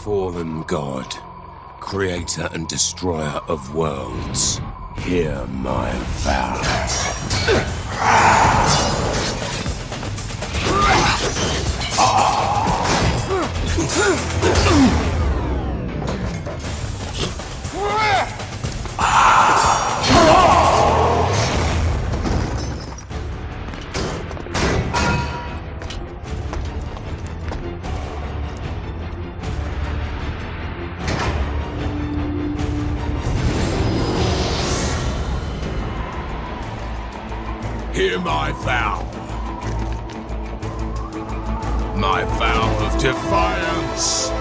fallen god, creator and destroyer of worlds, hear my vow. Hear my vow. My vow of defiance.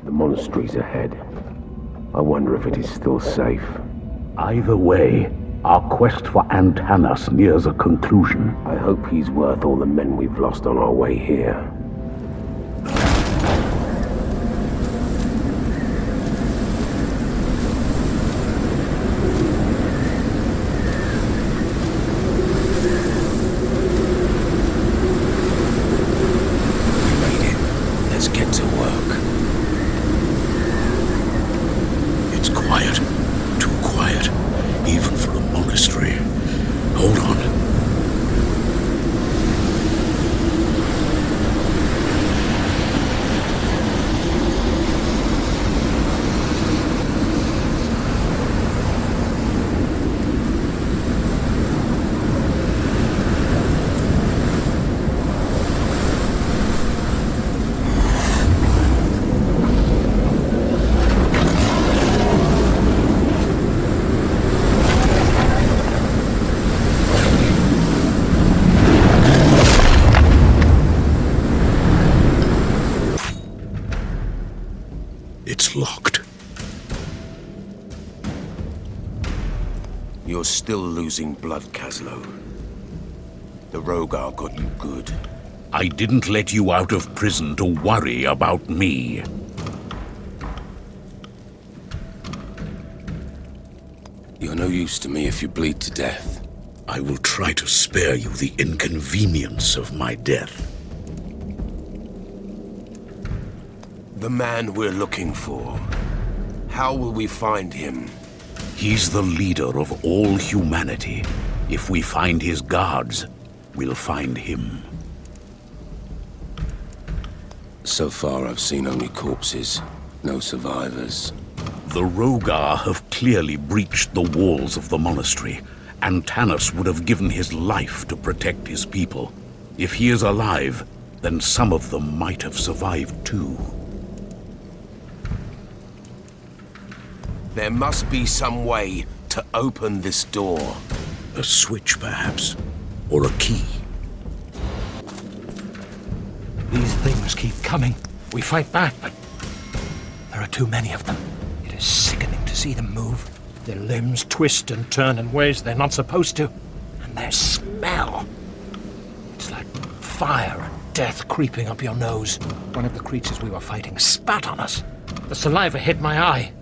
The monastery's ahead. I wonder if it is still safe. Either way, our quest for Antanas nears a conclusion. I hope he's worth all the men we've lost on our way here. We made it. Let's get to work. It's quiet. Too quiet. Even for a monastery. Hold on. It's locked. You're still losing blood, Kaslo. The Rogar got you good. I didn't let you out of prison to worry about me. You're no use to me if you bleed to death. I will try to spare you the inconvenience of my death. The man we're looking for. How will we find him? He's the leader of all humanity. If we find his guards, we'll find him. So far, I've seen only corpses. No survivors. The Rogar have clearly breached the walls of the monastery. Antanas would have given his life to protect his people. If he is alive, then some of them might have survived too. There must be some way to open this door. A switch, perhaps? Or a key? These things keep coming. We fight back, but there are too many of them. It is sickening to see them move. Their limbs twist and turn in ways they're not supposed to. And their smell. It's like fire and death creeping up your nose. One of the creatures we were fighting spat on us. The saliva hit my eye.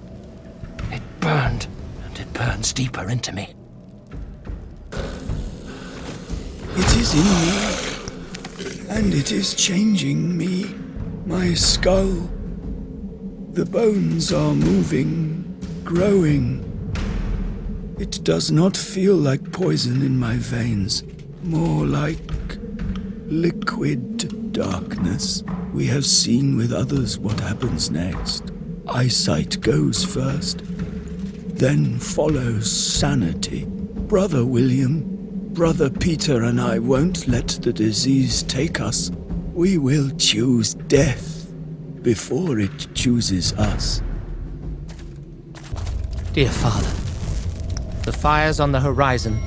It burned, and it burns deeper into me. It is in me, and it is changing me. My skull. The bones are moving. growing. It does not feel like poison in my veins, more like liquid darkness. We have seen with others what happens next. Eyesight goes first, then follows sanity. Brother William, Brother Peter and I won't let the disease take us. We will choose death before it chooses us. Dear Father, the fires on the horizon,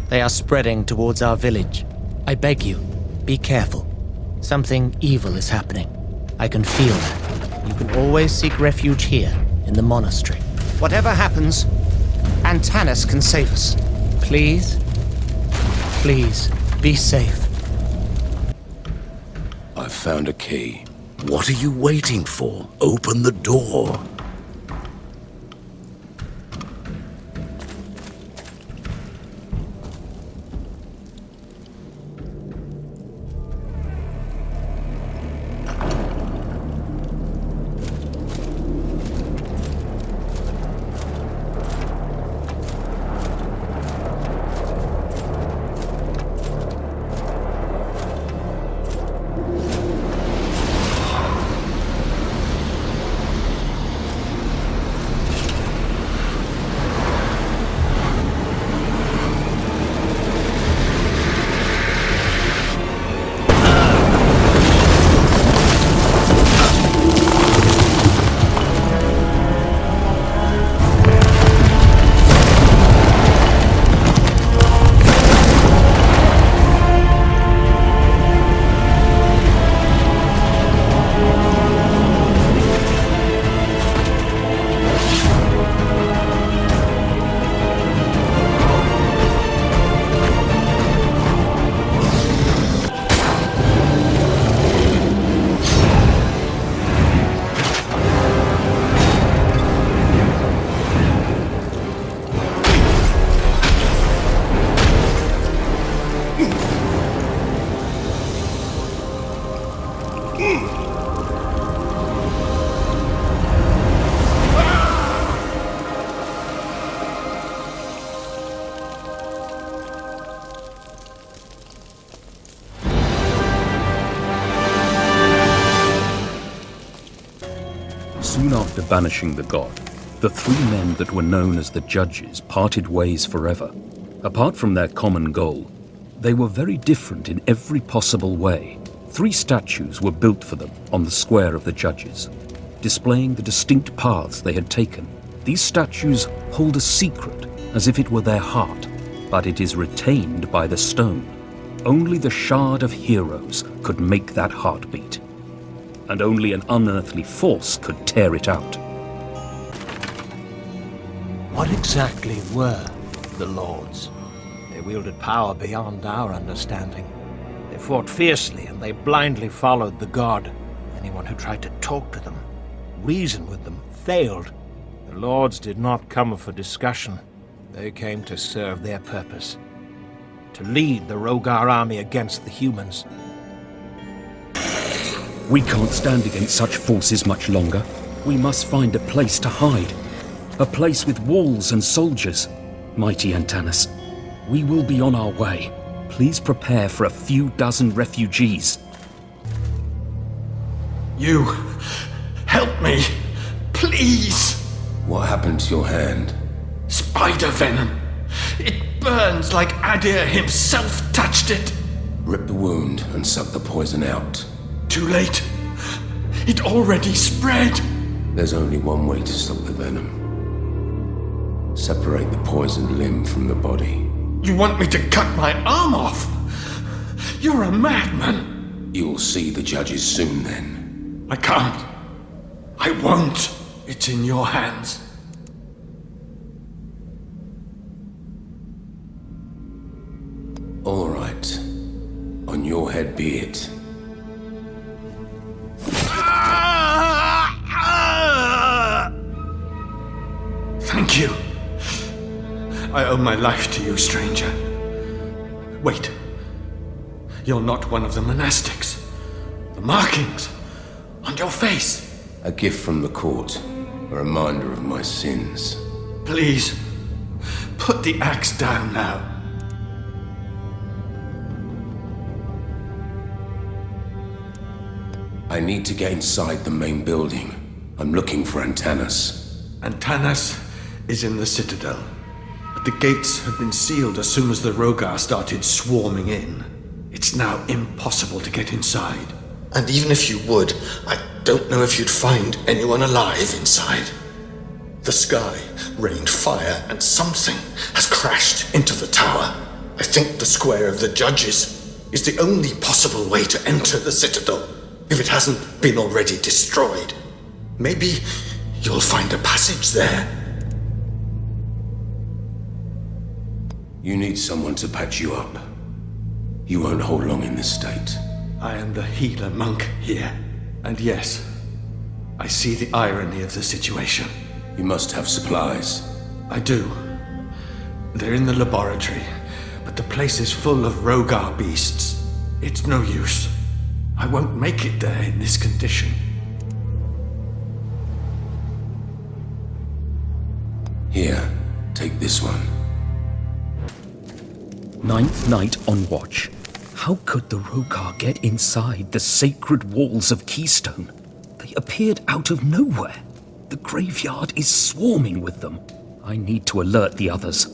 they are spreading towards our village. I beg you, be careful. Something evil is happening. I can feel that. You can always seek refuge here, in the monastery. Whatever happens, Antanas can save us. Please, please, be safe. I've found a key. What are you waiting for? Open the door. Soon after banishing the god, the three men that were known as the Judges parted ways forever. Apart from their common goal, they were very different in every possible way. 3 statues were built for them on the square of the Judges, displaying the distinct paths they had taken. These statues hold a secret, as if it were their heart, but it is retained by the stone. Only the Shard of Heroes could make that heartbeat, and only an unearthly force could tear it out. What exactly were the Lords? They wielded power beyond our understanding. They fought fiercely and they blindly followed the god. Anyone who tried to talk to them, reason with them, failed. The Lords did not come for discussion. They came to serve their purpose, to lead the Rogar army against the humans. We can't stand against such forces much longer. We must find a place to hide. A place with walls and soldiers. Mighty Antanas, we will be on our way. Please prepare for a few dozen refugees. You... help me. Please. What happened to your hand? Spider venom. It burns like Adir himself touched it. Rip the wound and suck the poison out. Too late. It already spread. There's only one way to stop the venom. Separate the poisoned limb from the body. You want me to cut my arm off? You're a madman. You'll see the Judges soon then. I can't. I won't. It's in your hands. All right. On your head be it. Thank you. I owe my life to you, stranger. Wait. You're not one of the monastics. The markings on your face. A gift from the court. A reminder of my sins. Please, put the axe down now. I need to get inside the main building. I'm looking for Antanas. Antanas is in the Citadel. But the gates have been sealed as soon as the Rogar started swarming in. It's now impossible to get inside. And even if you would, I don't know if you'd find anyone alive inside. The sky rained fire and something has crashed into the tower. I think the Square of the Judges is the only possible way to enter the Citadel, if it hasn't been already destroyed. Maybe you'll find a passage there. You need someone to patch you up. You won't hold long in this state. I am the healer monk here. And yes, I see the irony of the situation. You must have supplies. I do. They're in the laboratory, but the place is full of Rogar beasts. It's no use. I won't make it there in this condition. Here, take this one. Ninth Night on watch. How could the Rogar get inside the sacred walls of Keystone? They appeared out of nowhere. The graveyard is swarming with them. I need to alert the others.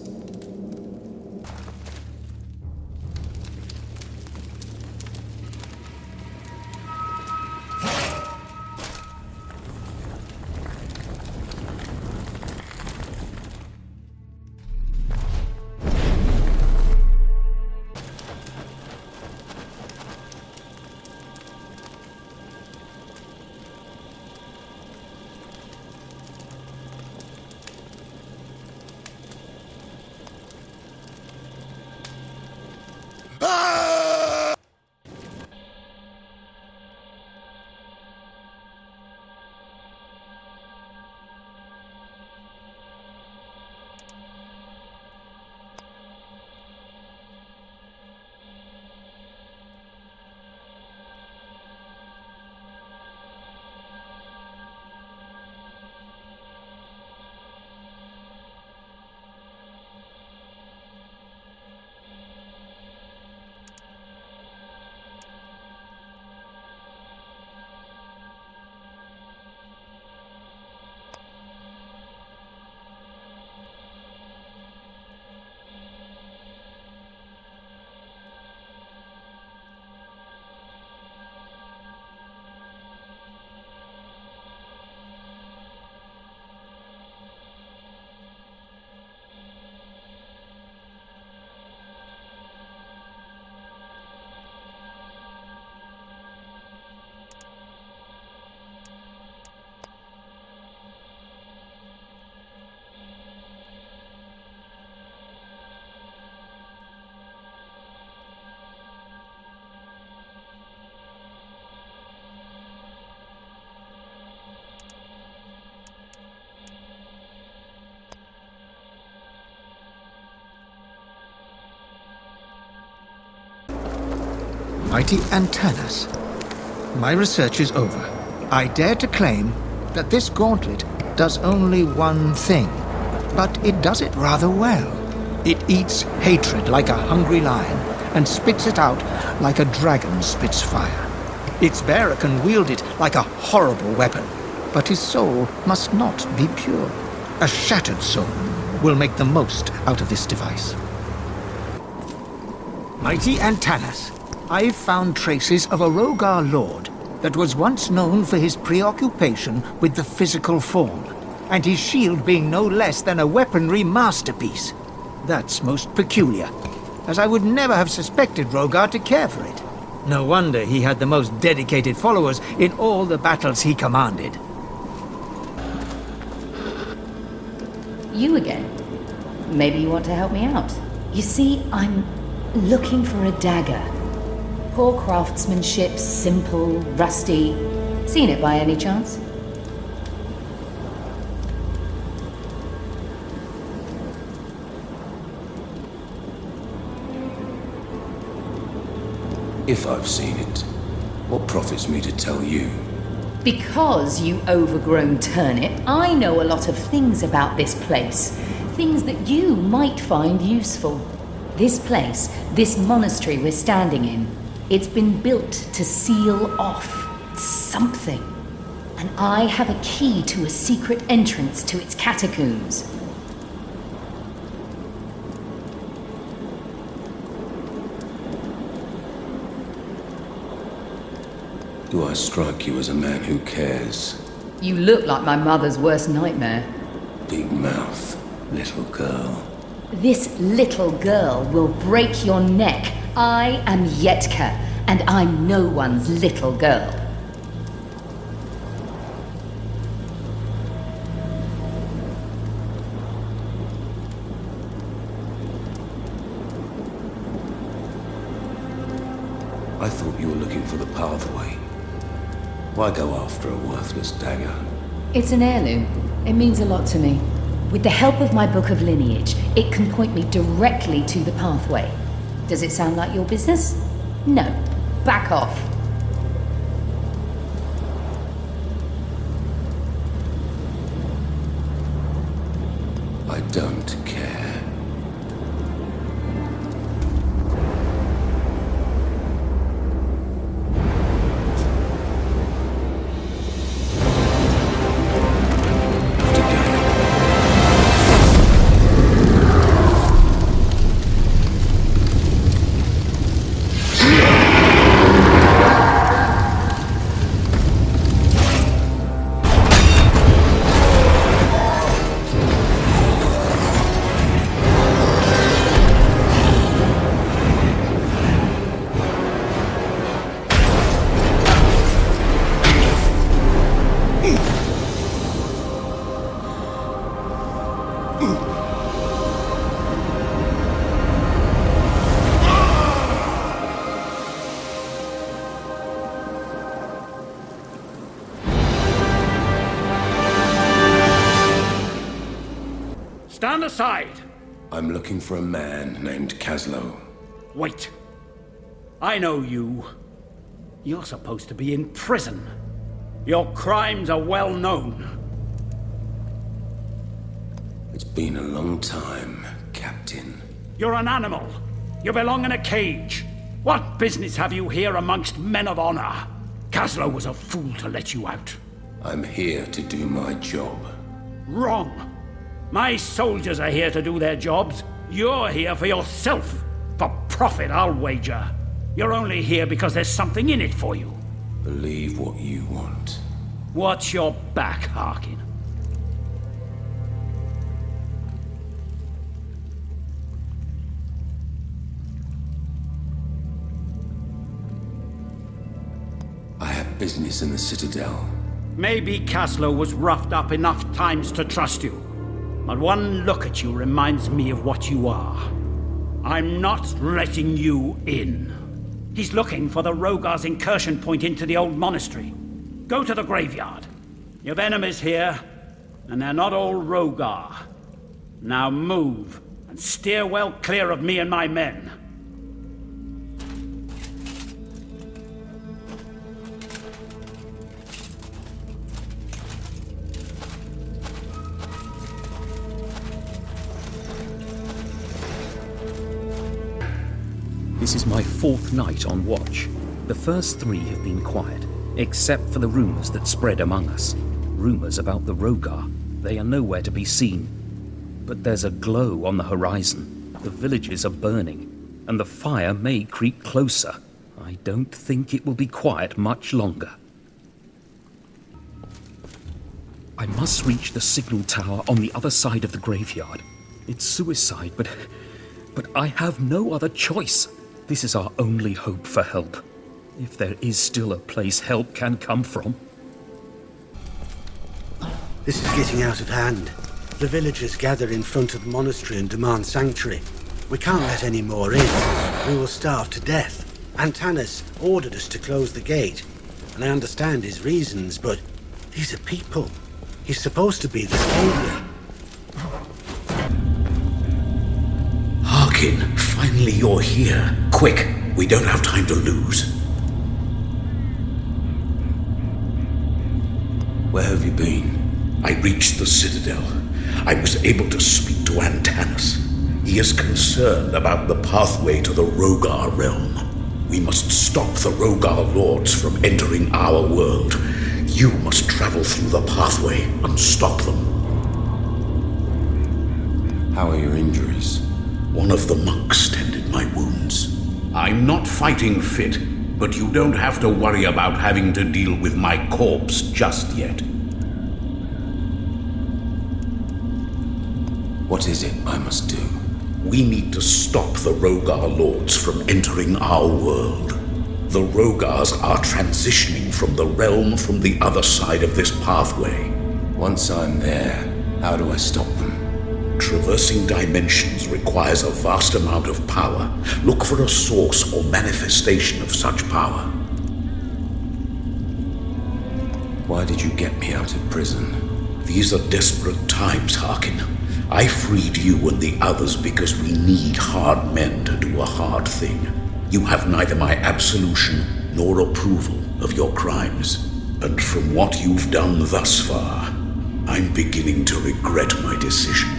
Mighty Antanas. My research is over. I dare to claim that this gauntlet does only one thing, but it does it rather well. It eats hatred like a hungry lion and spits it out like a dragon spits fire. Its bearer can wield it like a horrible weapon, but his soul must not be pure. A shattered soul will make the most out of this device. Mighty Antanas, I've found traces of a Rogar lord that was once known for his preoccupation with the physical form, and his shield being no less than a weaponry masterpiece. That's most peculiar, as I would never have suspected Rogar to care for it. No wonder he had the most dedicated followers in all the battles he commanded. You again? Maybe you want to help me out. You see, I'm looking for a dagger. Poor craftsmanship, simple, rusty. Seen it by any chance? If I've seen it, what profits me to tell you? Because, you overgrown turnip, I know a lot of things about this place. Things that you might find useful. This place, this monastery we're standing in, it's been built to seal off something. And I have a key to a secret entrance to its catacombs. Do I strike you as a man who cares? You look like my mother's worst nightmare. Big mouth, little girl. This little girl will break your neck. I am Yetka, and I'm no one's little girl. I thought you were looking for the pathway. Why go after a worthless dagger? It's an heirloom. It means a lot to me. With the help of my book of lineage, it can point me directly to the pathway. Does it sound like your business? No. Back off. I don't care. Stand aside! I'm looking for a man named Kaslo. Wait. I know you. You're supposed to be in prison. Your crimes are well known. It's been a long time, Captain. You're an animal. You belong in a cage. What business have you here amongst men of honor? Kaslo was a fool to let you out. I'm here to do my job. Wrong. My soldiers are here to do their jobs. You're here for yourself. For profit, I'll wager. You're only here because there's something in it for you. Believe what you want. Watch your back, Harkin. I have business in the Citadel. Maybe Kaslo was roughed up enough times to trust you. But one look at you reminds me of what you are. I'm not letting you in. He's looking for the Rogar's incursion point into the old monastery. Go to the graveyard. You've enemies here, and they're not all Rogar. Now move, and steer well clear of me and my men. This is my fourth night on watch. The first 3 have been quiet, except for the rumors that spread among us. Rumors about the Rogar. They are nowhere to be seen. But there's a glow on the horizon. The villages are burning, and the fire may creep closer. I don't think it will be quiet much longer. I must reach the signal tower on the other side of the graveyard. It's suicide, but I have no other choice. This is our only hope for help. If there is still a place help can come from. This is getting out of hand. The villagers gather in front of the monastery and demand sanctuary. We can't let any more in. We will starve to death. Antanas ordered us to close the gate, and I understand his reasons, but these are people. He's supposed to be the savior. Harkin, finally you're here. Quick, we don't have time to lose. Where have you been? I reached the Citadel. I was able to speak to Antanas. He is concerned about the pathway to the Rogar realm. We must stop the Jogo Lords from entering our world. You must travel through the pathway and stop them. How are your injuries? One of the monks tended my wounds. I'm not fighting fit, but you don't have to worry about having to deal with my corpse just yet. What is it I must do? We need to stop the Jogo Lords from entering our world. The Rogars are transitioning from the realm from the other side of this pathway. Once I'm there, how do I stop them? Traversing dimensions requires a vast amount of power. Look for a source or manifestation of such power. Why did you get me out of prison? These are desperate times, Harkin. I freed you and the others because we need hard men to do a hard thing. You have neither my absolution nor approval of your crimes. And from what you've done thus far, I'm beginning to regret my decision.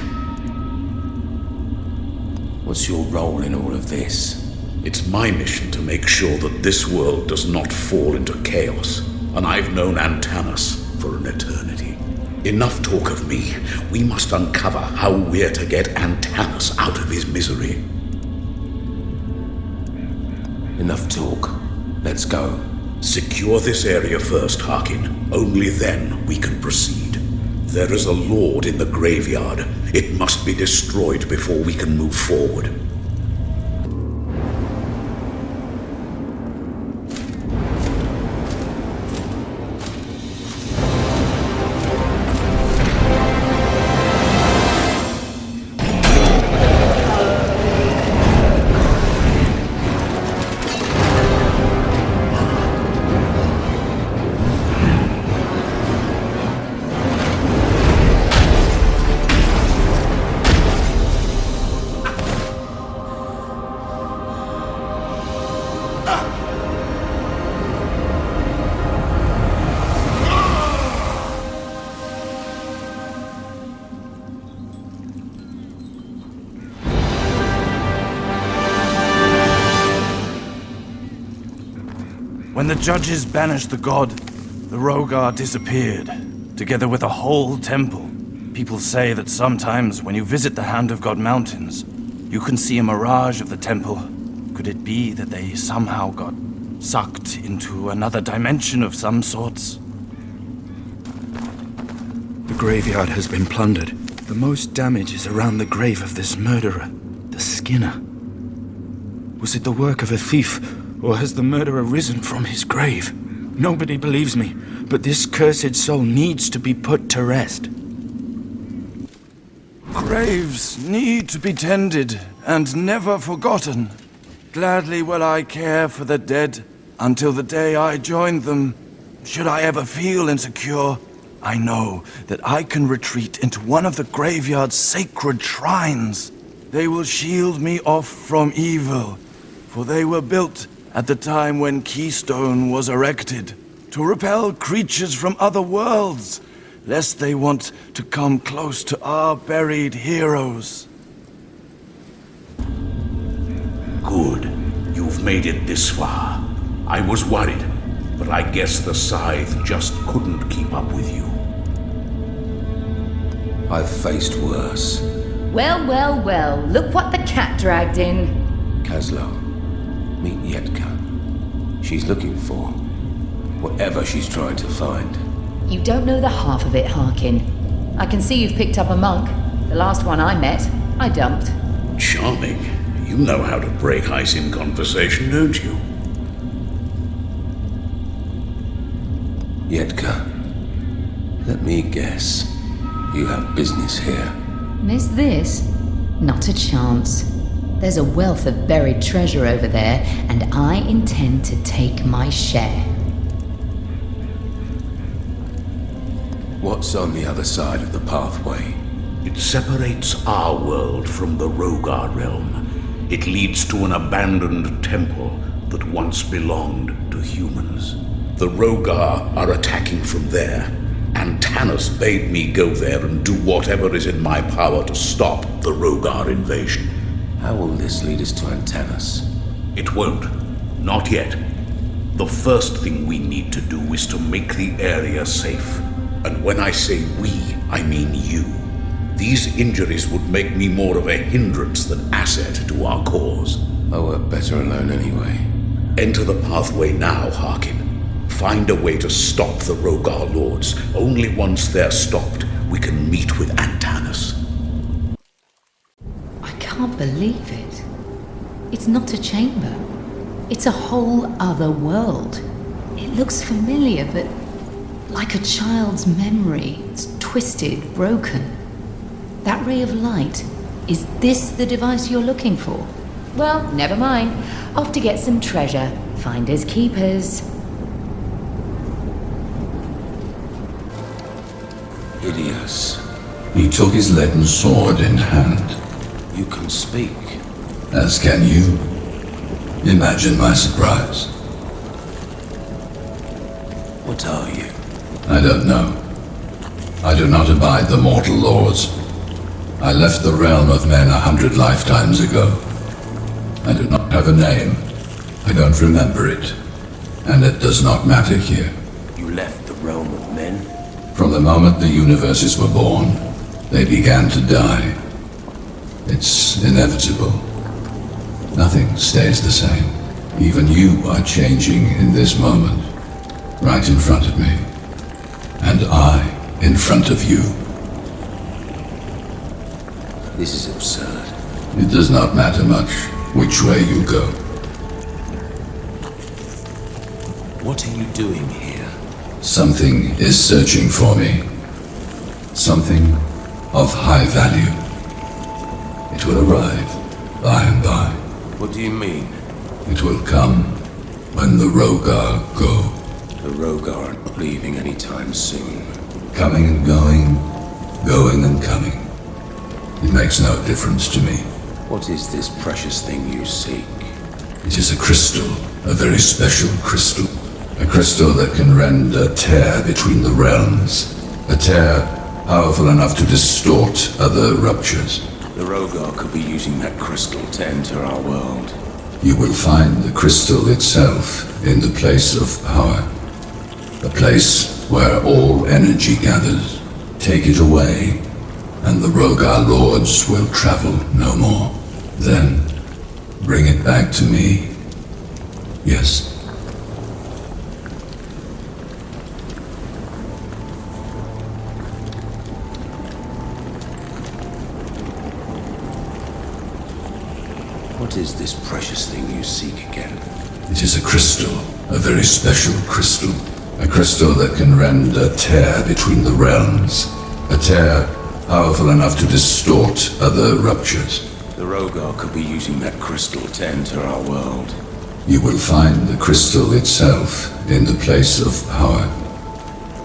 What's your role in all of this? It's my mission to make sure that this world does not fall into chaos, and I've known Antanas for an eternity. Enough talk of me. We must uncover how we're to get Antanas out of his misery. Enough talk. Let's go. Secure this area first, Harkin. Only then we can proceed. There is a lord in the graveyard. It must be destroyed before we can move forward. When the judges banished the god, the Rogar disappeared, together with a whole temple. People say that sometimes when you visit the Hand of God Mountains, you can see a mirage of the temple. Could it be that they somehow got sucked into another dimension of some sorts? The graveyard has been plundered. The most damage is around the grave of this murderer, the Skinner. Was it the work of a thief, or has the murderer risen from his grave? Nobody believes me, but this cursed soul needs to be put to rest. Graves need to be tended and never forgotten. Gladly will I care for the dead until the day I join them. Should I ever feel insecure, I know that I can retreat into one of the graveyard's sacred shrines. They will shield me off from evil, for they were built at the time when Keystone was erected, to repel creatures from other worlds, lest they want to come close to our buried heroes. Good. You've made it this far. I was worried, but I guess the Scythe just couldn't keep up with you. I've faced worse. Well, well, well, look what the cat dragged in. Kaslo, meet Yetka. She's looking for whatever she's trying to find. You don't know the half of it, Harkin. I can see you've picked up a monk. The last one I met, I dumped. Charming. You know how to break ice in conversation, don't you? Yetka, let me guess. You have business here. Miss this? Not a chance. There's a wealth of buried treasure over there, and I intend to take my share. What's on the other side of the pathway? It separates our world from the Rogar realm. It leads to an abandoned temple that once belonged to humans. The Rogar are attacking from there. Antanas bade me go there and do whatever is in my power to stop the Rogar invasion. How will this lead us to Antanas? It won't. Not yet. The first thing we need to do is to make the area safe. And when I say we, I mean you. These injuries would make me more of a hindrance than asset to our cause. Oh, we're better alone anyway. Enter the pathway now, Harkin. Find a way to stop the Rogar Lords. Only once they're stopped, we can meet with Antanas. I can't believe it. It's not a chamber. It's a whole other world. It looks familiar, but like a child's memory. It's twisted, broken. That ray of light, is this the device you're looking for? Well, never mind. Off to get some treasure. Finders keepers. Hideous. He took his leaden sword in hand. You can speak. As can you. Imagine my surprise. What are you? I don't know. I do not abide the mortal laws. I left the realm of men 100 lifetimes ago. I do not have a name. I don't remember it. And it does not matter here. You left the realm of men? From the moment the universes were born, they began to die. It's inevitable. Nothing stays the same. Even you are changing in this moment, right in front of me. And I in front of you. This is absurd. It does not matter much which way you go. What are you doing here? Something is searching for me. Something of high value. It will arrive by and by. What do you mean? It will come when the Rogar go. The Rogar aren't leaving anytime soon. Coming and going, going and coming. It makes no difference to me. What is this precious thing you seek? It is a crystal, a very special crystal. A crystal that can rend a tear between the realms. A tear powerful enough to distort other ruptures. The Rogar could be using that crystal to enter our world. You will find the crystal itself in the place of power. A place where all energy gathers. Take it away, and the Rogar Lords will travel no more. Then, bring it back to me. Yes. What is this precious thing you seek again? It is a crystal, a very special crystal. A crystal that can rend a tear between the realms. A tear powerful enough to distort other ruptures. The Rogar could be using that crystal to enter our world. You will find the crystal itself in the place of power.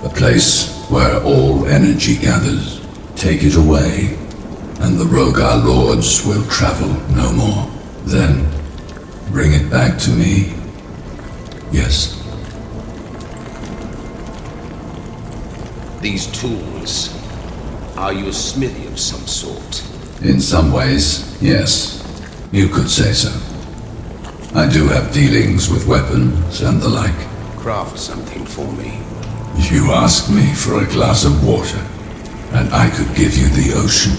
A place where all energy gathers. Take it away, and the Rogar Lords will travel no more. Then, bring it back to me. Yes. These tools, are you a smithy of some sort? In some ways, yes. You could say so. I do have dealings with weapons and the like. Craft something for me. You asked me for a glass of water, and I could give you the ocean.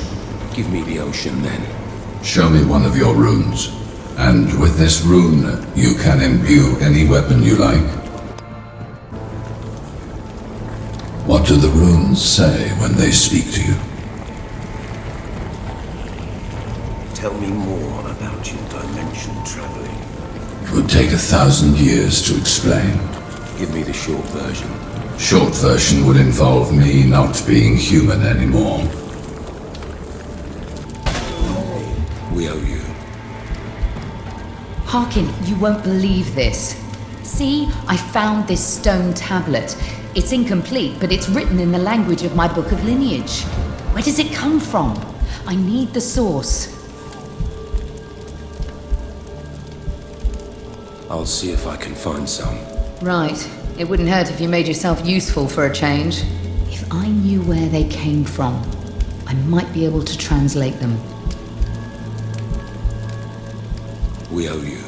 Give me the ocean then. Show me one of your runes, and with this rune, you can imbue any weapon you like. What do the runes say when they speak to you? Tell me more about your dimension traveling. It would take 1,000 years to explain. Give me the short version. Short version would involve me not being human anymore. We owe you. Harkin, you won't believe this. See, I found this stone tablet. It's incomplete, but it's written in the language of my book of lineage. Where does it come from? I need the source. I'll see if I can find some. Right. It wouldn't hurt if you made yourself useful for a change. If if I knew where they came from, I might be able to translate them. We owe you.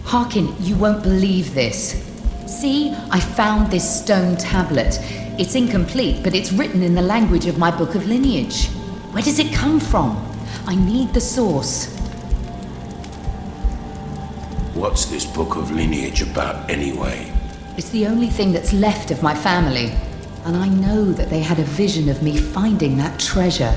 Harkin, you won't believe this. See, I found this stone tablet. It's incomplete, but it's written in the language of my book of lineage. Where does it come from? I need the source. What's this book of lineage about anyway? It's the only thing that's left of my family. And I know that they had a vision of me finding that treasure.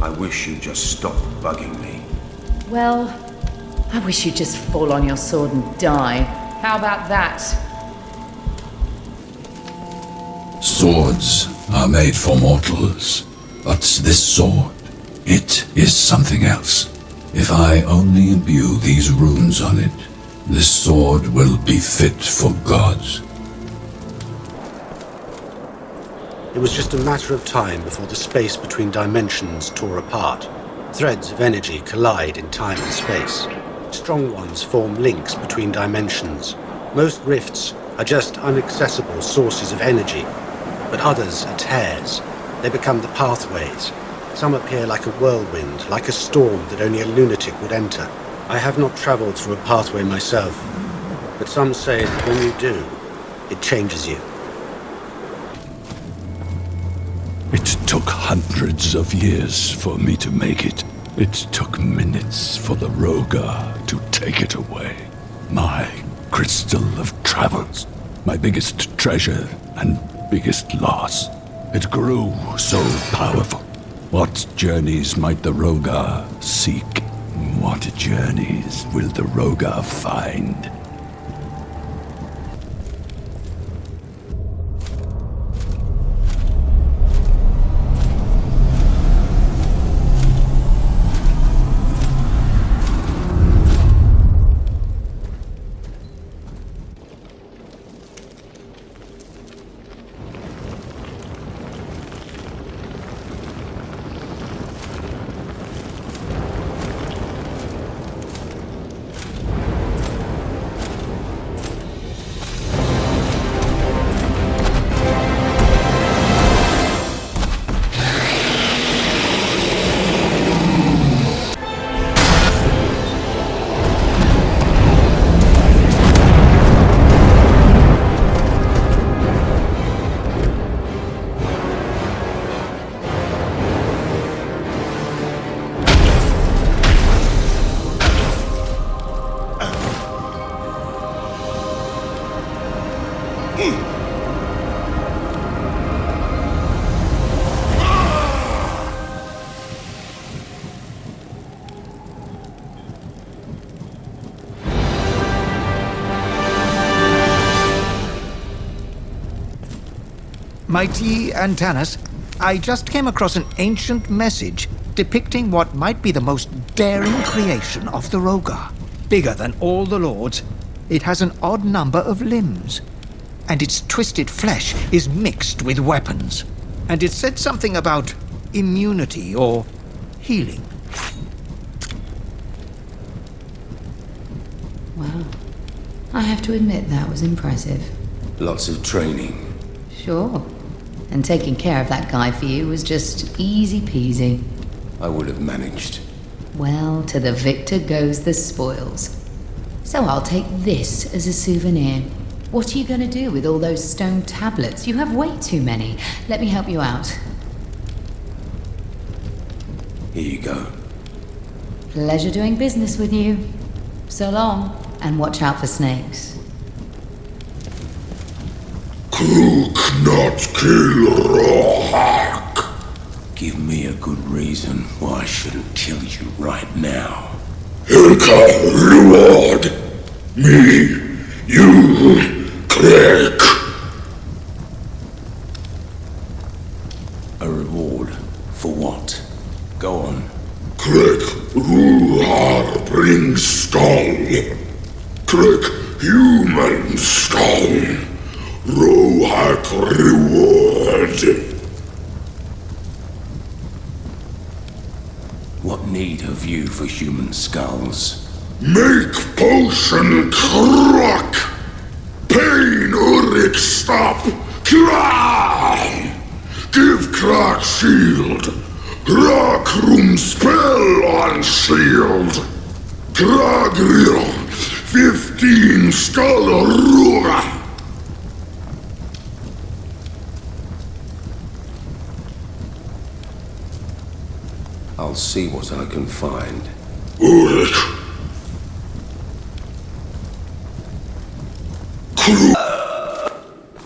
I wish you'd just stop bugging me. Well, I wish you'd just fall on your sword and die. How about that? Swords are made for mortals, but this sword, it is something else. If I only imbue these runes on it, this sword will be fit for gods. It was just a matter of time before the space between dimensions tore apart. Threads of energy collide in time and space. Strong ones form links between dimensions. Most rifts are just inaccessible sources of energy, but others are tears. They become the pathways. Some appear like a whirlwind, like a storm that only a lunatic would enter. I have not traveled through a pathway myself, but some say that when you do, it changes you. It took hundreds of years for me to make it. It took minutes for the Rogar to take it away. My crystal of travels, my biggest treasure and biggest loss. It grew so powerful. What journeys might the Rogar seek? What journeys will the Rogar find? Mighty Antanas, I just came across an ancient message depicting what might be the most daring creation of the Rogar. Bigger than all the lords, it has an odd number of limbs, and its twisted flesh is mixed with weapons. And it said something about immunity or healing. Wow. I have to admit that was impressive. Lots of training. Sure. And taking care of that guy for you was just easy peasy. I would have managed. Well, to the victor goes the spoils. So I'll take this as a souvenir. What are you going to do with all those stone tablets? You have way too many. Let me help you out. Here you go. Pleasure doing business with you. So long, and watch out for snakes. Cook not kill Rohak. Give me a good reason why I shouldn't kill you right now. Hilka reward me, you, Craig. A reward? For what? Go on. Craig Ruhar brings stone. Craig human stone. Rohak reward. What need have you for human skulls? Make potion crack! Pain Urik stop! Cry! Give crack shield! Crack room spell on shield! Crack real! 15 skull ruga! I'll see what I can find. Urik!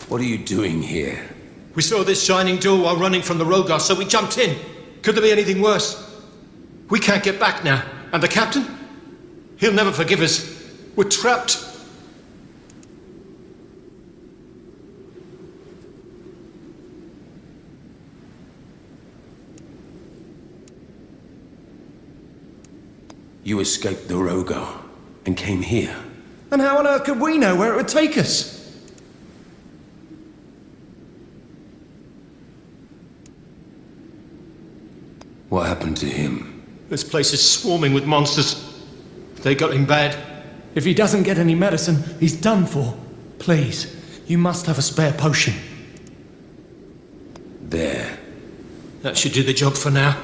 What are you doing here? We saw this shining door while running from the Rogar, so we jumped in. Could there be anything worse? We can't get back now. And the captain? He'll never forgive us. We're trapped. You escaped the Rogar and came here. And how on earth could we know where it would take us? What happened to him? This place is swarming with monsters. They got him bad. If he doesn't get any medicine, he's done for. Please, you must have a spare potion. There. That should do the job for now.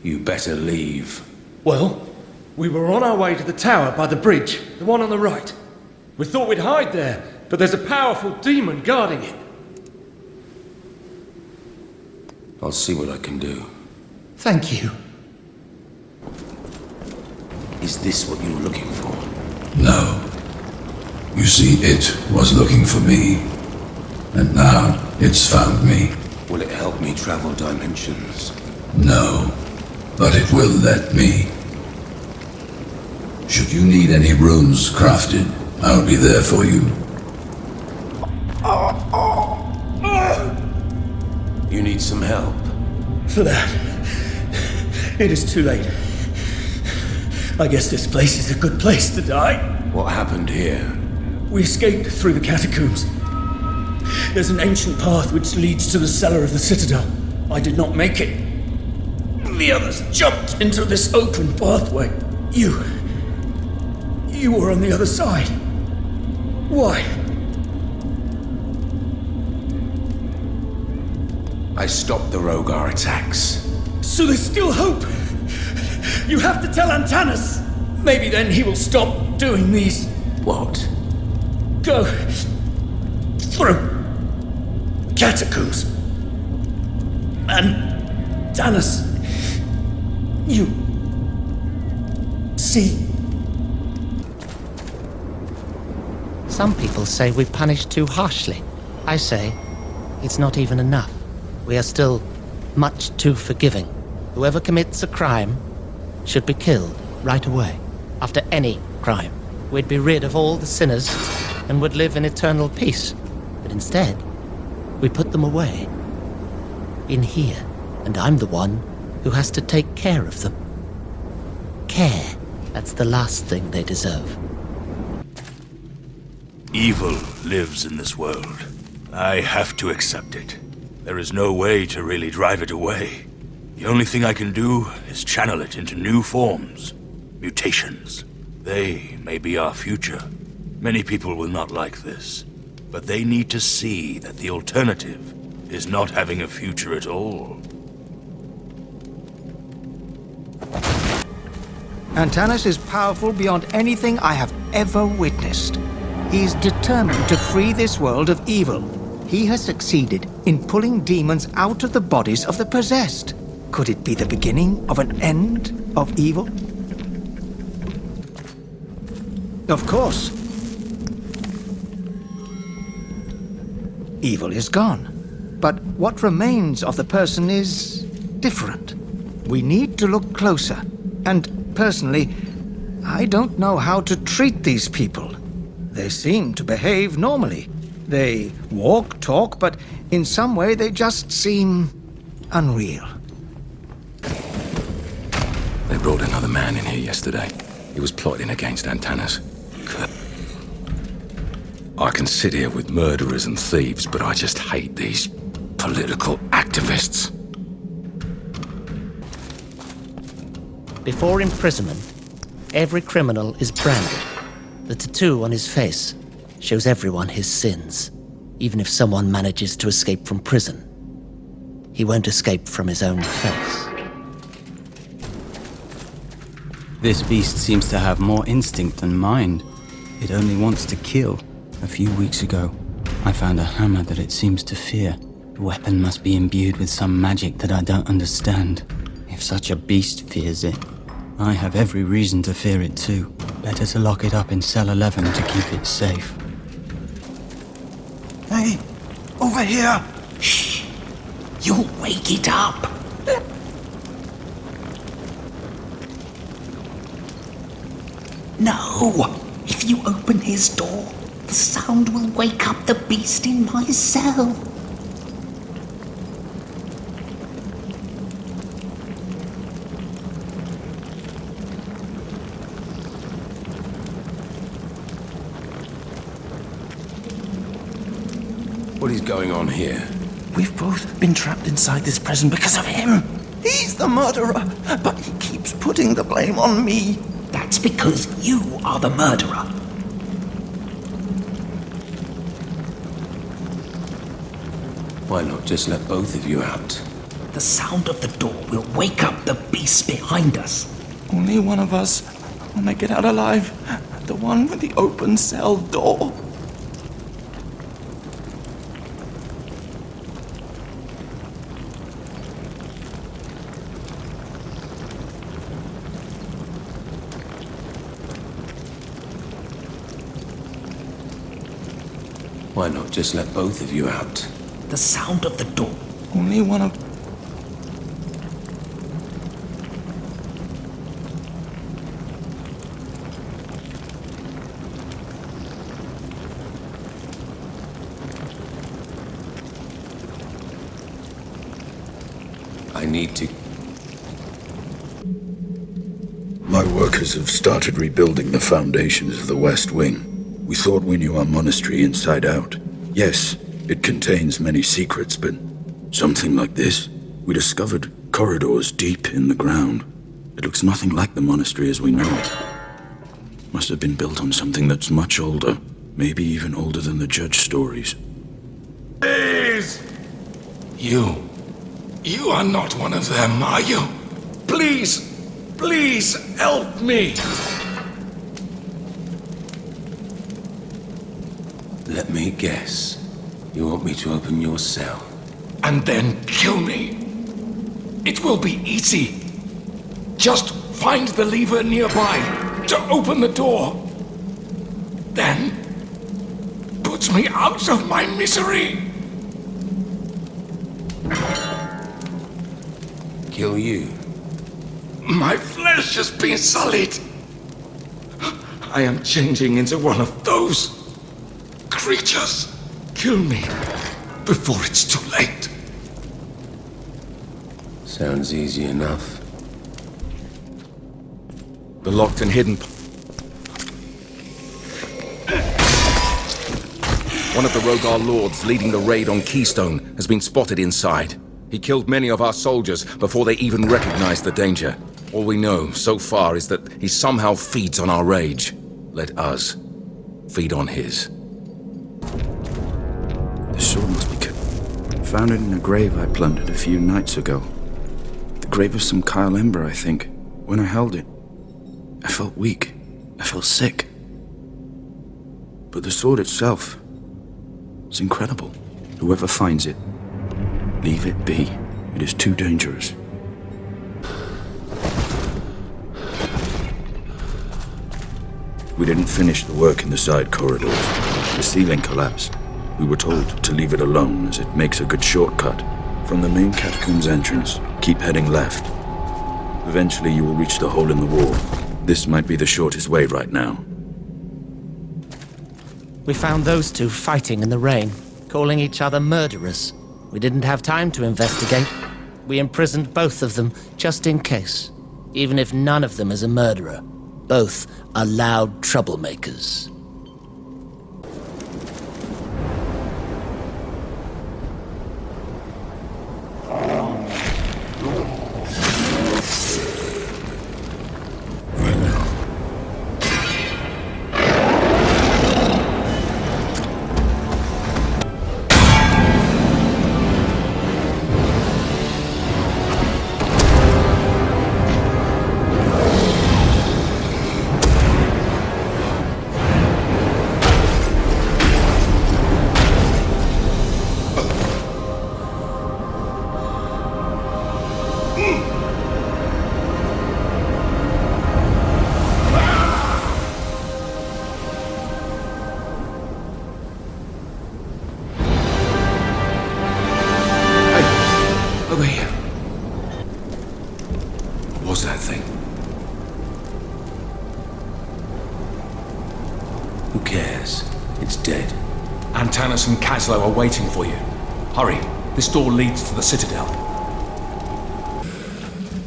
You better leave. Well, we were on our way to the tower by the bridge, the one on the right. We thought we'd hide there, but there's a powerful demon guarding it. I'll see what I can do. Thank you. Is this what you were looking for? No. You see, it was looking for me. And now it's found me. Will it help me travel dimensions? No. But it will let me. Should you need any runes crafted, I'll be there for you. You need some help? For that, it is too late. I guess this place is a good place to die. What happened here? We escaped through the catacombs. There's an ancient path which leads to the cellar of the Citadel. I did not make it. The others jumped into this open pathway. You were on the other side. Why? I stopped the Rogar attacks. So there's still hope. You have to tell Antanas. Maybe then he will stop doing these. What? Go through catacombs. Antanas. You see. Some people say we punish too harshly. I say it's not even enough. We are still much too forgiving. Whoever commits a crime should be killed right away. After any crime, we'd be rid of all the sinners and would live in eternal peace. But instead, we put them away. In here, and I'm the one who has to take care of them. Care, that's the last thing they deserve. Evil lives in this world. I have to accept it. There is no way to really drive it away. The only thing I can do is channel it into new forms. Mutations. They may be our future. Many people will not like this, but they need to see that the alternative is not having a future at all. Antanas is powerful beyond anything I have ever witnessed. He's determined to free this world of evil. He has succeeded in pulling demons out of the bodies of the possessed. Could it be the beginning of an end of evil? Of course. Evil is gone. But what remains of the person is different. We need to look closer. And personally, I don't know how to treat these people. They seem to behave normally. They walk, talk, but in some way they just seem unreal. They brought another man in here yesterday. He was plotting against Antanas. I can sit here with murderers and thieves, but I just hate these political activists. Before imprisonment, every criminal is branded. The tattoo on his face shows everyone his sins, even if someone manages to escape from prison. He won't escape from his own face. This beast seems to have more instinct than mind. It only wants to kill. A few weeks ago, I found a hammer that it seems to fear. The weapon must be imbued with some magic that I don't understand. If such a beast fears it, I have every reason to fear it too. Better to lock it up in cell 11 to keep it safe. Hey, over here! Shh! You'll wake it up! No! If you open his door, the sound will wake up the beast in my cell. What is going on here? We've both been trapped inside this prison because of him. He's the murderer, but he keeps putting the blame on me. That's because you are the murderer. Why not just let both of you out? The sound of the door will wake up the beast behind us. Only one of us will make it out alive. The one with the open cell door. Why not just let both of you out? The sound of the door. Only one of... I need to... My workers have started rebuilding the foundations of the West Wing. We thought we knew our monastery inside out. Yes, it contains many secrets, but something like this? We discovered corridors deep in the ground. It looks nothing like the monastery as we know it. Must have been built on something that's much older, maybe even older than the Judge stories. Please! You are not one of them, are you? Please help me! Let me guess. You want me to open your cell? And then kill me. It will be easy. Just find the lever nearby to open the door. Then put me out of my misery. Kill you? My flesh has been sullied. I am changing into one of those creatures. Kill me before it's too late. Sounds easy enough. The locked and hidden... One of the Jogo Lords leading the raid on Keystone has been spotted inside. He killed many of our soldiers before they even recognized the danger. All we know so far is that he somehow feeds on our rage. Let us feed on his. The sword must be found it in a grave I plundered a few nights ago. The grave of some Kyle Ember, I think. When I held it, I felt weak. I felt sick. But the sword itself is incredible. Whoever finds it, leave it be. It is too dangerous. We didn't finish the work in the side corridors. The ceiling collapsed. We were told to leave it alone as it makes a good shortcut. From the main catacombs entrance, keep heading left. Eventually you will reach the hole in the wall. This might be the shortest way right now. We found those two fighting in the rain, calling each other murderers. We didn't have time to investigate. We imprisoned both of them, just in case. Even if none of them is a murderer. Both are loud troublemakers. Caslo are waiting for you. Hurry, this door leads to the Citadel.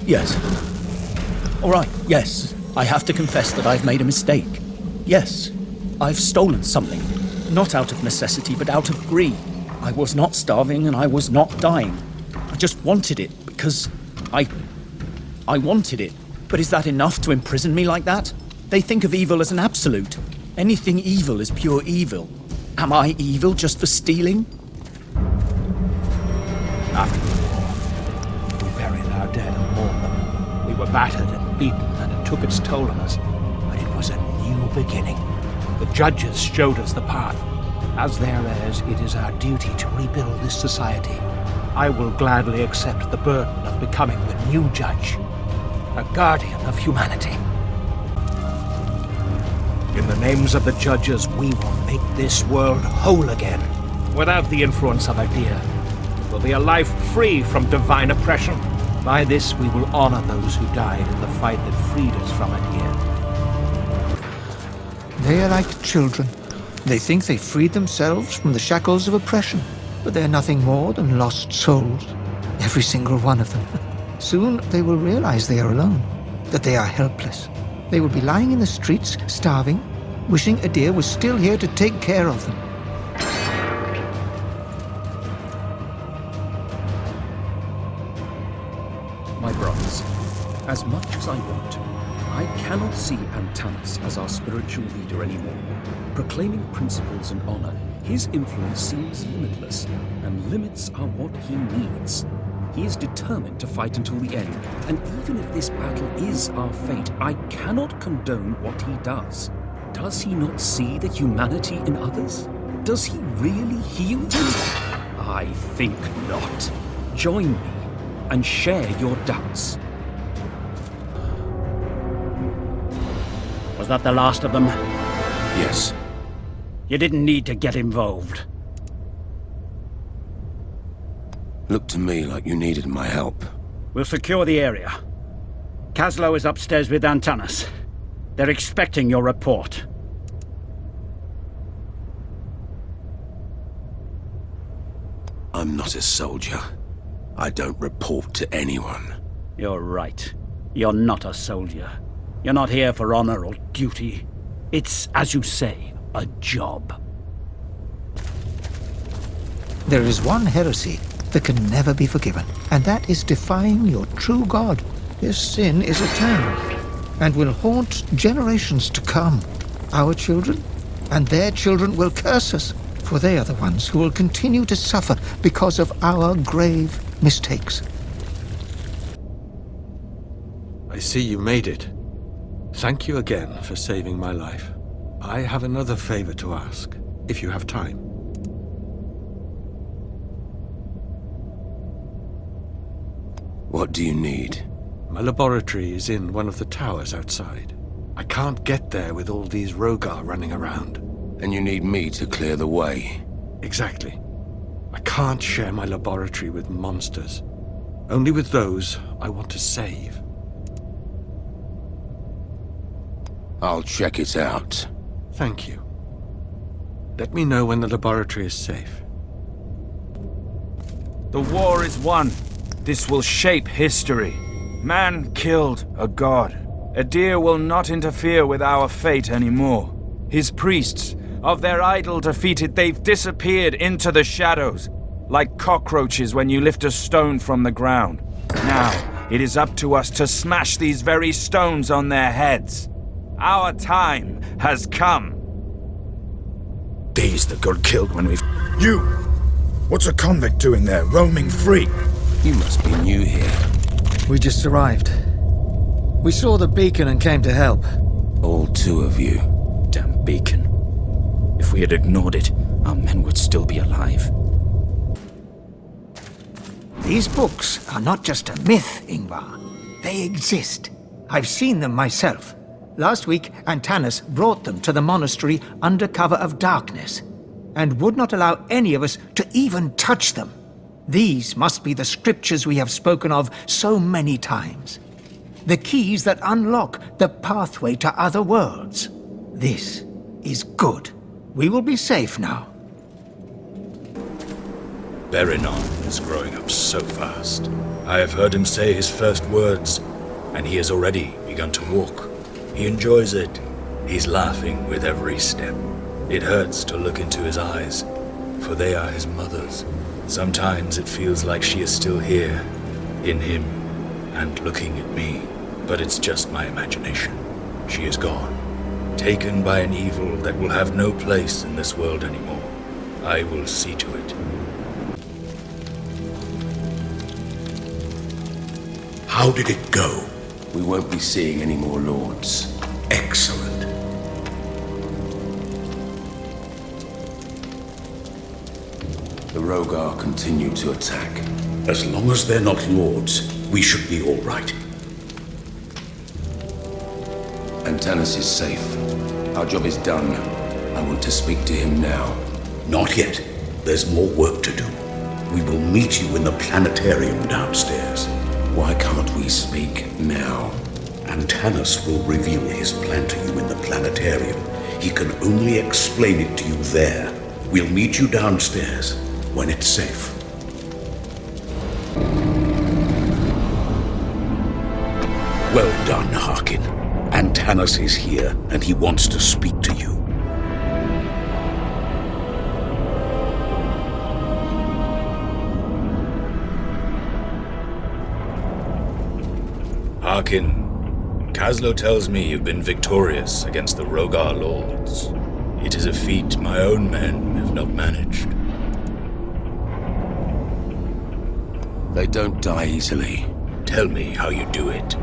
Yes. All right, yes. I have to confess that I've made a mistake. Yes, I've stolen something. Not out of necessity, but out of greed. I was not starving and I was not dying. I just wanted it because I wanted it. But is that enough to imprison me like that? They think of evil as an absolute. Anything evil is pure evil. Am I evil just for stealing? After we buried our dead and mourned them, we were battered and beaten, and it took its toll on us. But it was a new beginning. The judges showed us the path. As their heirs, it is our duty to rebuild this society. I will gladly accept the burden of becoming the new judge, a guardian of humanity. In the names of the judges, we will make this world whole again. Without the influence of Idea, it will be a life free from divine oppression. By this, we will honor those who died in the fight that freed us from Idea. They are like children. They think they freed themselves from the shackles of oppression, but they're nothing more than lost souls. Every single one of them. Soon they will realize they are alone, that they are helpless. They will be lying in the streets, starving, wishing Idea was still here to take care of them. My brothers, as much as I want to, I cannot see Antanas as our spiritual leader anymore. Proclaiming principles and honor, his influence seems limitless, and limits are what he needs. He is determined to fight until the end, and even if this battle is our fate, I cannot condone what he does. Does he not see the humanity in others? Does he really heal them? I think not. Join me and share your doubts. Was that the last of them? Yes. You didn't need to get involved. Looked to me like you needed my help. We'll secure the area. Caslo is upstairs with Antanas. They're expecting your report. I'm not a soldier. I don't report to anyone. You're right. You're not a soldier. You're not here for honor or duty. It's, as you say, a job. There is one heresy that can never be forgiven, and that is defying your true God. This sin is eternal, and will haunt generations to come. Our children and their children will curse us, for they are the ones who will continue to suffer because of our grave mistakes. I see you made it. Thank you again for saving my life. I have another favor to ask, if you have time. What do you need? My laboratory is in one of the towers outside. I can't get there with all these Rogar running around. And you need me to clear the way? Exactly. I can't share my laboratory with monsters. Only with those I want to save. I'll check it out. Thank you. Let me know when the laboratory is safe. The war is won. This will shape history. Man killed a god. Adir will not interfere with our fate anymore. His priests, of their idol defeated, they've disappeared into the shadows, like cockroaches when you lift a stone from the ground. Now, it is up to us to smash these very stones on their heads. Our time has come. These that got killed when we've... You! What's a convict doing there, roaming free? You must be new here. We just arrived. We saw the beacon and came to help. All two of you. Damn beacon. If we had ignored it, our men would still be alive. These books are not just a myth, Ingvar. They exist. I've seen them myself. Last week, Antanas brought them to the monastery under cover of darkness, and would not allow any of us to even touch them. These must be the scriptures we have spoken of so many times. The keys that unlock the pathway to other worlds. This is good. We will be safe now. Berinon is growing up so fast. I have heard him say his first words, and he has already begun to walk. He enjoys it. He's laughing with every step. It hurts to look into his eyes, for they are his mother's. Sometimes it feels like she is still here, in him, and looking at me. But it's just my imagination. She is gone, taken by an evil that will have no place in this world anymore. I will see to it. How did it go? We won't be seeing any more lords. Excellent. The Rogar continue to attack. As long as they're not lords, we should be all right. Antanas is safe. Our job is done. I want to speak to him now. Not yet. There's more work to do. We will meet you in the planetarium downstairs. Why can't we speak now? Antanas will reveal his plan to you in the planetarium. He can only explain it to you there. We'll meet you downstairs when it's safe. Well done, Harkin. Antanas is here, and he wants to speak to you. Harkin, Kaslo tells me you've been victorious against the Rogar Lords. It is a feat my own men have not managed. They don't die easily. Tell me how you do it.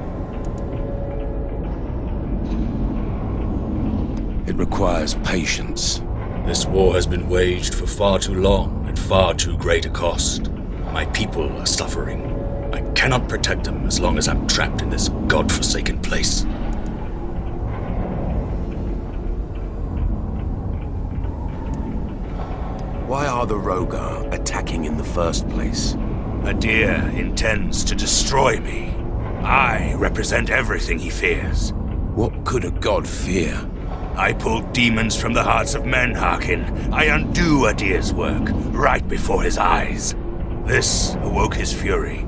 It requires patience. This war has been waged for far too long at far too great a cost. My people are suffering. I cannot protect them as long as I'm trapped in this godforsaken place. Why are the Rogar attacking in the first place? Adir intends to destroy me. I represent everything he fears. What could a god fear? I pull demons from the hearts of men, Harkin. I undo Adir's work, right before his eyes. This awoke his fury,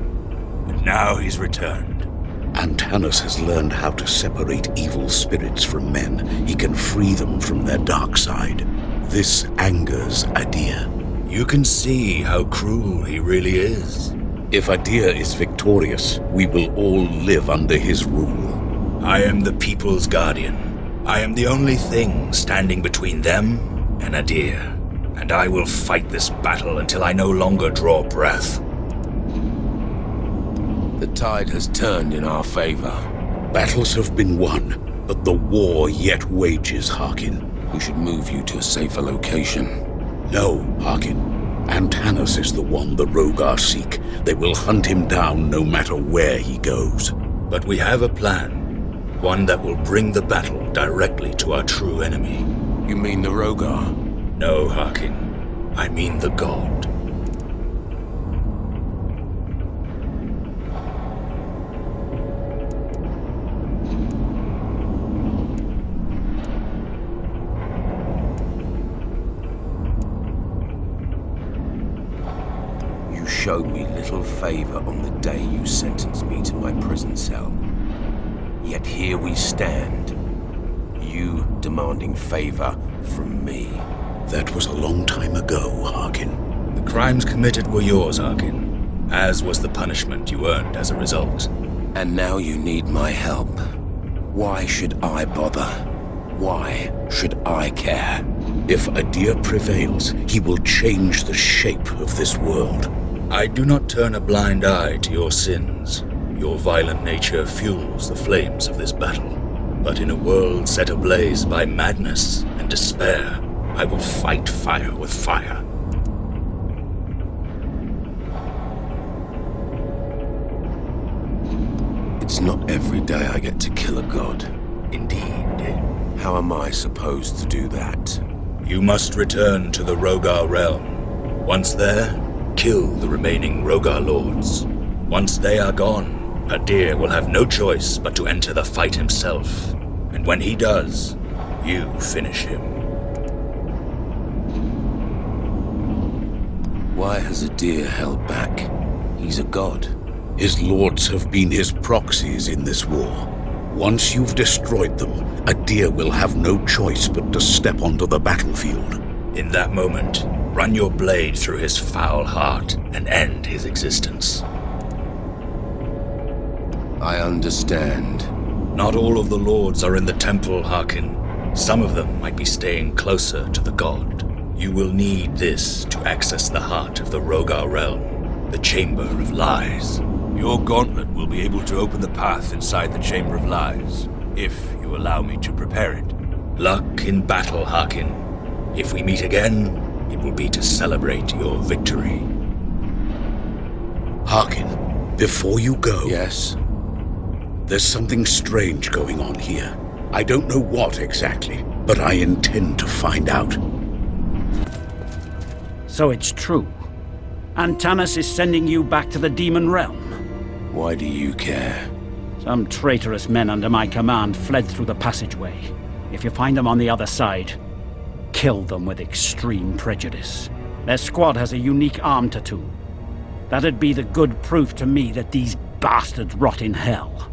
and now he's returned. Antanas has learned how to separate evil spirits from men. He can free them from their dark side. This angers Adir. You can see how cruel he really is. If Adir is victorious, we will all live under his rule. I am the people's guardian. I am the only thing standing between them and Adir, and I will fight this battle until I no longer draw breath. The tide has turned in our favor. Battles have been won, but the war yet wages, Harkin. We should move you to a safer location. No, Harkin. Antanas is the one the Rogar seek. They will hunt him down no matter where he goes. But we have a plan. One that will bring the battle directly to our true enemy. You mean the Rogar? No, Harkin. I mean the god. You showed me little favor on the day you sentenced me to my prison cell. Yet here we stand, you demanding favor from me. That was a long time ago, Harkin. The crimes committed were yours, Harkin, as was the punishment you earned as a result. And now you need my help. Why should I bother? Why should I care? If Adir prevails, he will change the shape of this world. I do not turn a blind eye to your sins. Your violent nature fuels the flames of this battle. But in a world set ablaze by madness and despair, I will fight fire with fire. It's not every day I get to kill a god. Indeed. How am I supposed to do that? You must return to the Rogar realm. Once there, kill the remaining Rogar Lords. Once they are gone, Adir will have no choice but to enter the fight himself. And when he does, you finish him. Why has Adir held back? He's a god. His lords have been his proxies in this war. Once you've destroyed them, Adir will have no choice but to step onto the battlefield. In that moment, run your blade through his foul heart and end his existence. I understand. Not all of the lords are in the temple, Harkin. Some of them might be staying closer to the god. You will need this to access the heart of the Rogar realm, the Chamber of Lies. Your gauntlet will be able to open the path inside the Chamber of Lies, if you allow me to prepare it. Luck in battle, Harkin. If we meet again, it will be to celebrate your victory. Harkin, before you go... Yes? There's something strange going on here. I don't know what exactly, but I intend to find out. So it's true. Antanas is sending you back to the demon realm. Why do you care? Some traitorous men under my command fled through the passageway. If you find them on the other side, kill them with extreme prejudice. Their squad has a unique arm tattoo. That'd be the good proof to me that these bastards rot in hell.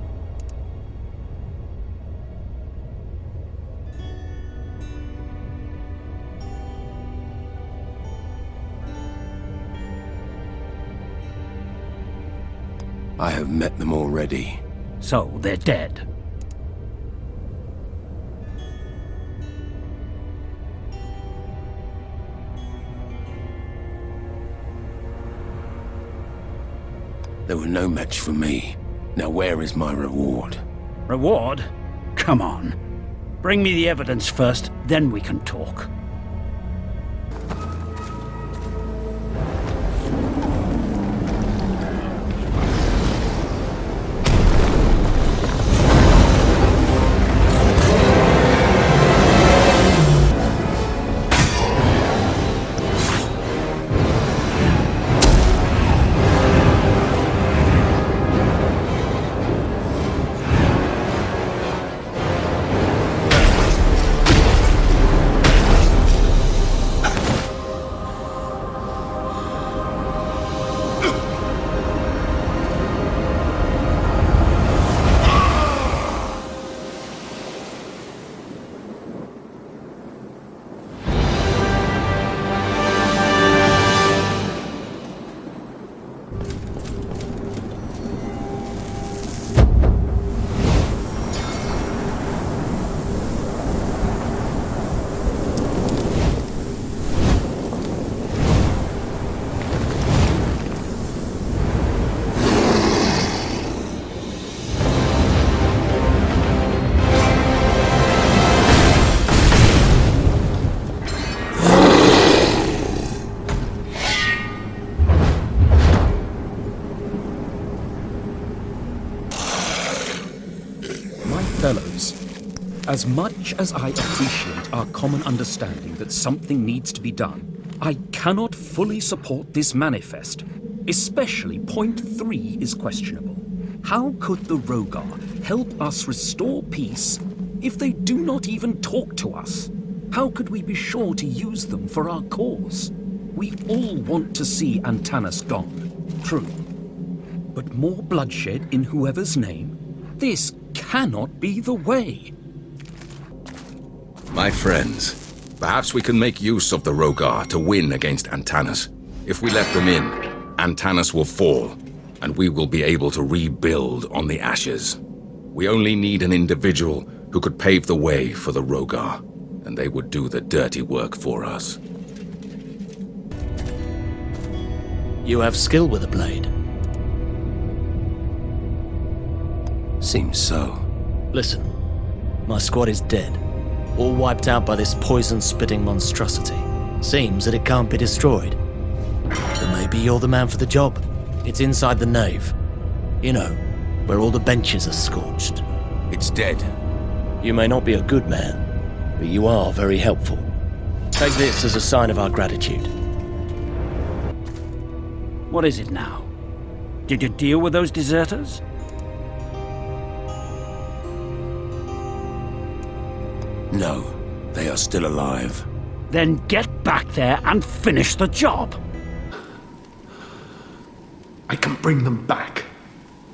I have met them already. So they're dead. They were no match for me. Now where is my reward? Reward? Come on. Bring me the evidence first, then we can talk. Fellows, as much as I appreciate our common understanding that something needs to be done, I cannot fully support this manifest. Especially point 3 is questionable. How could the Rogar help us restore peace if they do not even talk to us? How could we be sure to use them for our cause? We all want to see Antanas gone, true. But more bloodshed in whoever's name? This cannot be the way. My friends, perhaps we can make use of the Rogar to win against Antanas. If we let them in, Antanas will fall, and we will be able to rebuild on the ashes. We only need an individual who could pave the way for the Rogar, and they would do the dirty work for us. You have skill with a blade. Seems so. Listen, my squad is dead, all wiped out by this poison-spitting monstrosity. Seems that it can't be destroyed. But maybe you're the man for the job. It's inside the nave. You know, where all the benches are scorched. It's dead. You may not be a good man, but you are very helpful. Take this as a sign of our gratitude. What is it now? Did you deal with those deserters? No, they are still alive. Then get back there and finish the job. I can bring them back.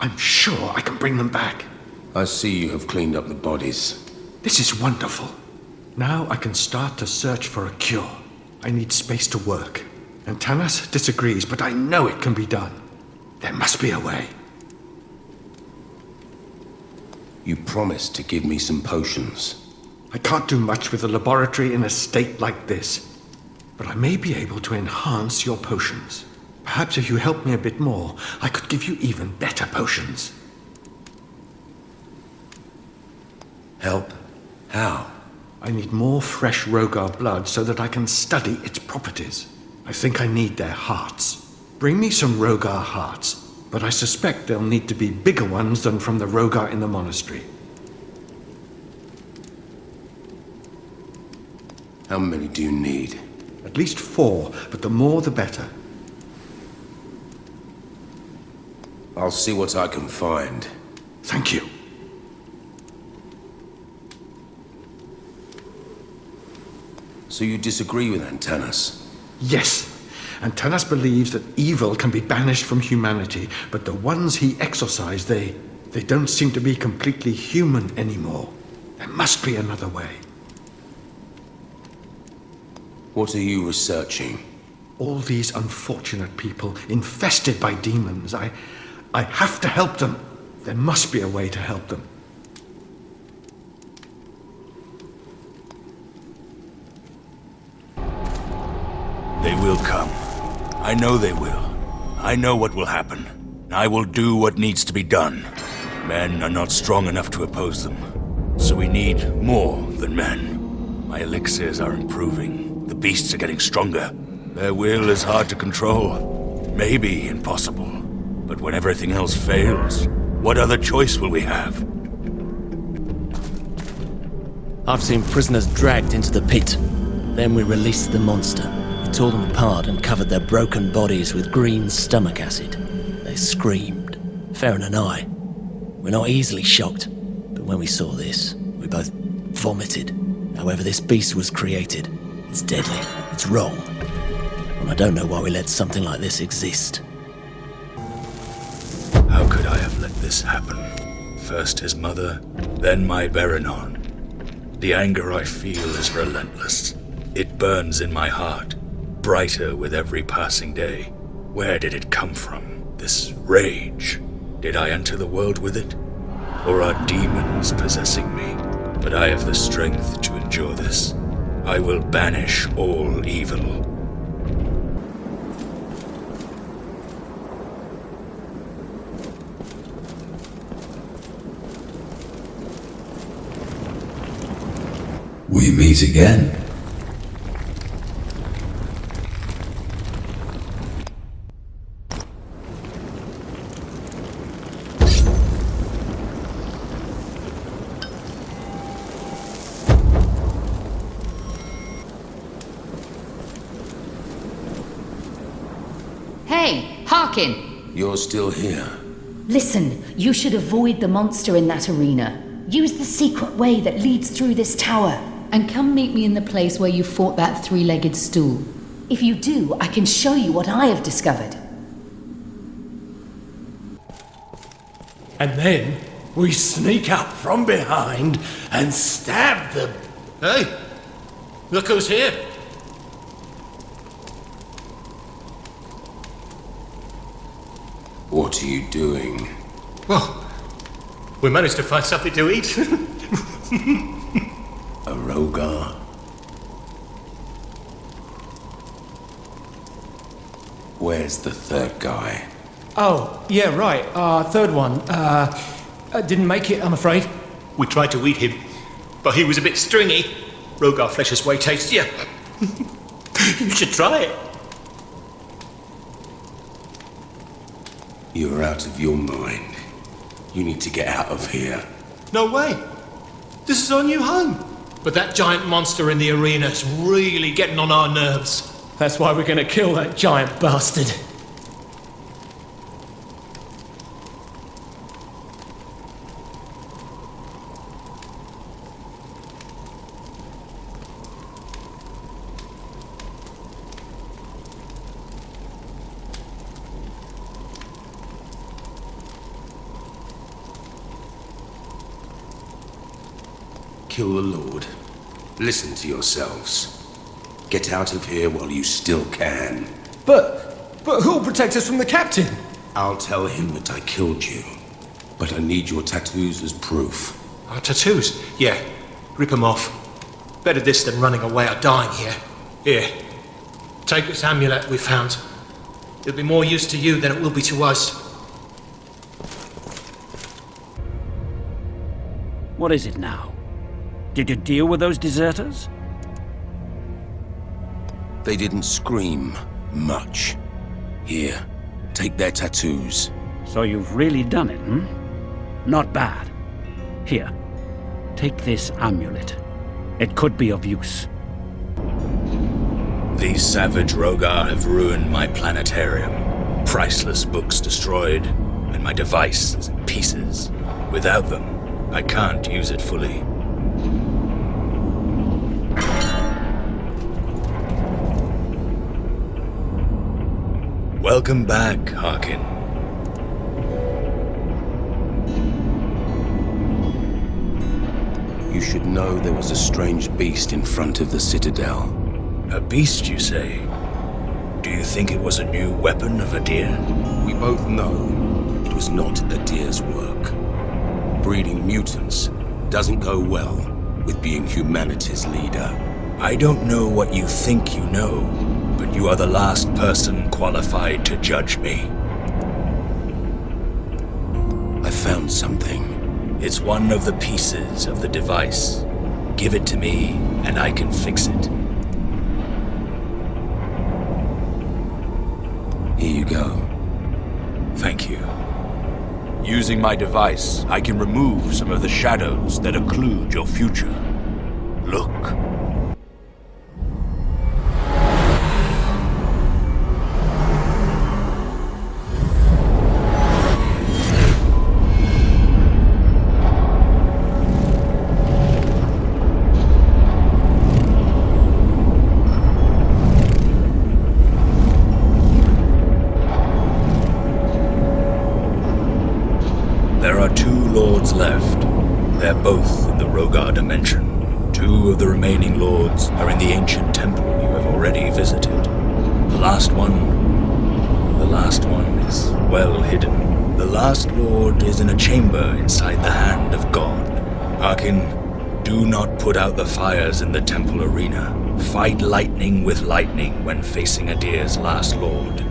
I'm sure I can bring them back. I see you have cleaned up the bodies. This is wonderful. Now I can start to search for a cure. I need space to work. And Tanas disagrees, but I know it can be done. There must be a way. You promised to give me some potions. I can't do much with a laboratory in a state like this. But I may be able to enhance your potions. Perhaps if you help me a bit more, I could give you even better potions. Help? How? I need more fresh Rogar blood so that I can study its properties. I think I need their hearts. Bring me some Rogar hearts, but I suspect they'll need to be bigger ones than from the Rogar in the monastery. How many do you need? At least 4, but the more the better. I'll see what I can find. Thank you. So you disagree with Antanas? Yes. Antanas believes that evil can be banished from humanity, but the ones he exorcised, they don't seem to be completely human anymore. There must be another way. What are you researching? All these unfortunate people infested by demons. I have to help them. There must be a way to help them. They will come. I know they will. I know what will happen. I will do what needs to be done. Men are not strong enough to oppose them. So we need more than men. My elixirs are improving. The beasts are getting stronger. Their will is hard to control. Maybe impossible. But when everything else fails, what other choice will we have? I've seen prisoners dragged into the pit. Then we released the monster. We tore them apart and covered their broken bodies with green stomach acid. They screamed. Farron and I. We're not easily shocked. But when we saw this, we both vomited. However this beast was created, it's deadly. It's wrong. And I don't know why we let something like this exist. How could I have let this happen? First his mother, then my Baranon. The anger I feel is relentless. It burns in my heart, brighter with every passing day. Where did it come from, this rage? Did I enter the world with it? Or are demons possessing me? But I have the strength to endure this. I will banish all evil. We meet again. Hey, Harkin! You're still here. Listen, you should avoid the monster in that arena. Use the secret way that leads through this tower. And come meet me in the place where you fought that three-legged stool. If you do, I can show you what I have discovered. And then we sneak up from behind and stab them. Hey, look who's here. What are you doing? Well, we managed to find something to eat. A Rogar? Where's the third guy? Oh, yeah, right. Third one. Didn't make it, I'm afraid. We tried to eat him, but he was a bit stringy. Rogar flesh is way tastier. You should try it. You're out of your mind. You need to get out of here. No way. This is our new home. But that giant monster in the arena's really getting on our nerves. That's why we're gonna kill that giant bastard. kill the Lord. Listen to yourselves. Get out of here while you still can. But who'll protect us from the captain? I'll tell him that I killed you. But I need your tattoos as proof. Our tattoos? Yeah. Rip them off. Better this than running away or dying here. Here. Take this amulet we found. It'll be more use to you than it will be to us. What is it now? Did you deal with those deserters? They didn't scream much. Here, take their tattoos. So you've really done it, hmm? Not bad. Here, take this amulet. It could be of use. These savage Rogar have ruined my planetarium. Priceless books destroyed, and my device is in pieces. Without them, I can't use it fully. Welcome back, Harkin. You should know there was a strange beast in front of the Citadel. A beast, you say? Do you think it was a new weapon of Adir? We both know it was not Adir's work. Breeding mutants doesn't go well with being humanity's leader. I don't know what you think you know, but you are the last person qualified to judge me. I found something. It's one of the pieces of the device. Give it to me, and I can fix it. Here you go. Thank you. Using my device, I can remove some of the shadows that occlude your future. Look. There are 2 lords left. They're both in the Rogar dimension. 2 of the remaining lords are in the ancient temple you have already visited. The last one is well hidden. The last lord is in a chamber inside the hand of God. Harkin, do not put out the fires in the temple arena. Fight lightning with lightning when facing Adir's last lord.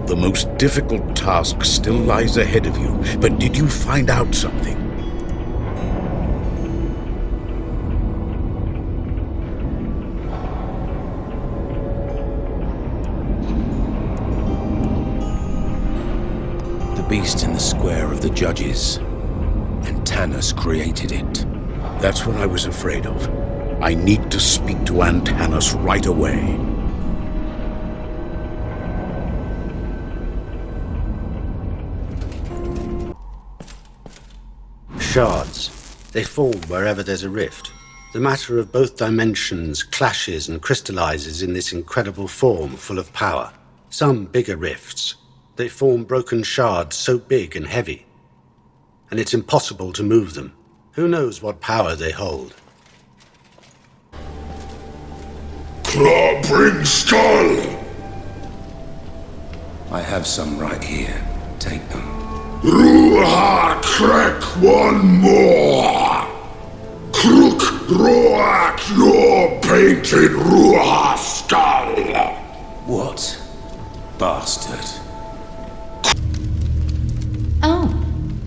The most difficult task still lies ahead of you, but did you find out something? The beast in the square of the judges. And Tanis created it. That's what I was afraid of. I need to speak to Antanas right away. Shards. They form wherever there's a rift. The matter of both dimensions clashes and crystallizes in this incredible form full of power. Some bigger rifts. They form broken shards so big and heavy. And it's impossible to move them. Who knows what power they hold? Claw-bring skull! I have some right here. Take them. Ruha crack one more! Crook Roak your painted Ruha skull! What? Bastard. Oh,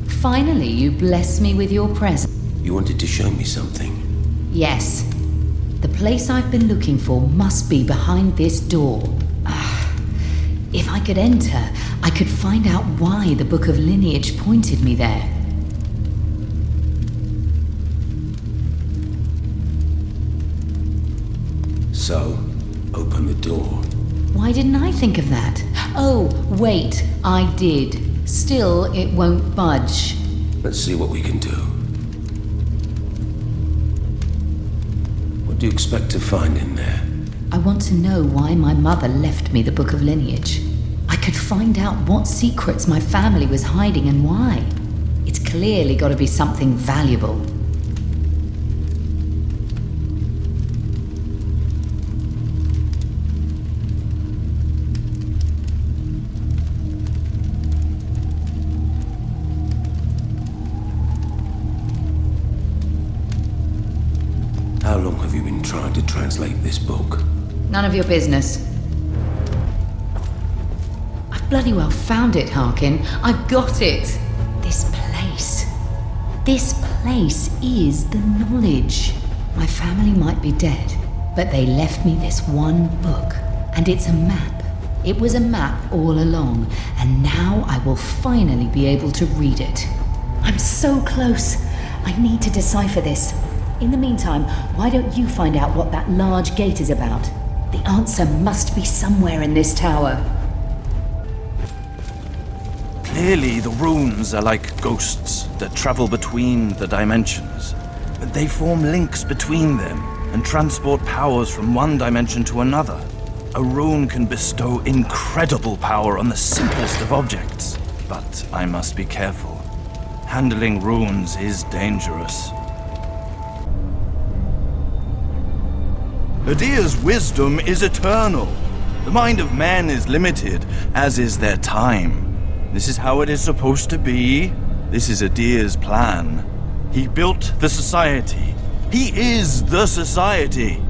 finally you bless me with your presence. You wanted to show me something? Yes. The place I've been looking for must be behind this door. If I could enter, I could find out why the Book of Lineage pointed me there. So, open the door. Why didn't I think of that? Oh, wait, I did. Still, it won't budge. Let's see what we can do. What do you expect to find in there? I want to know why my mother left me the Book of Lineage. I could find out what secrets my family was hiding and why. It's clearly got to be something valuable. How long have you been trying to translate this book? None of your business. I've bloody well found it, Harkin. I've got it. This place is the knowledge. My family might be dead, but they left me this one book. And it's a map. It was a map all along, and now I will finally be able to read it. I'm so close. I need to decipher this. In the meantime, why don't you find out what that large gate is about? The answer must be somewhere in this tower. Clearly, the runes are like ghosts that travel between the dimensions. They form links between them and transport powers from one dimension to another. A rune can bestow incredible power on the simplest of objects. But I must be careful. Handling runes is dangerous. Adir's wisdom is eternal. The mind of man is limited, as is their time. This is how it is supposed to be. This is Adir's plan. He built the society. He is the society.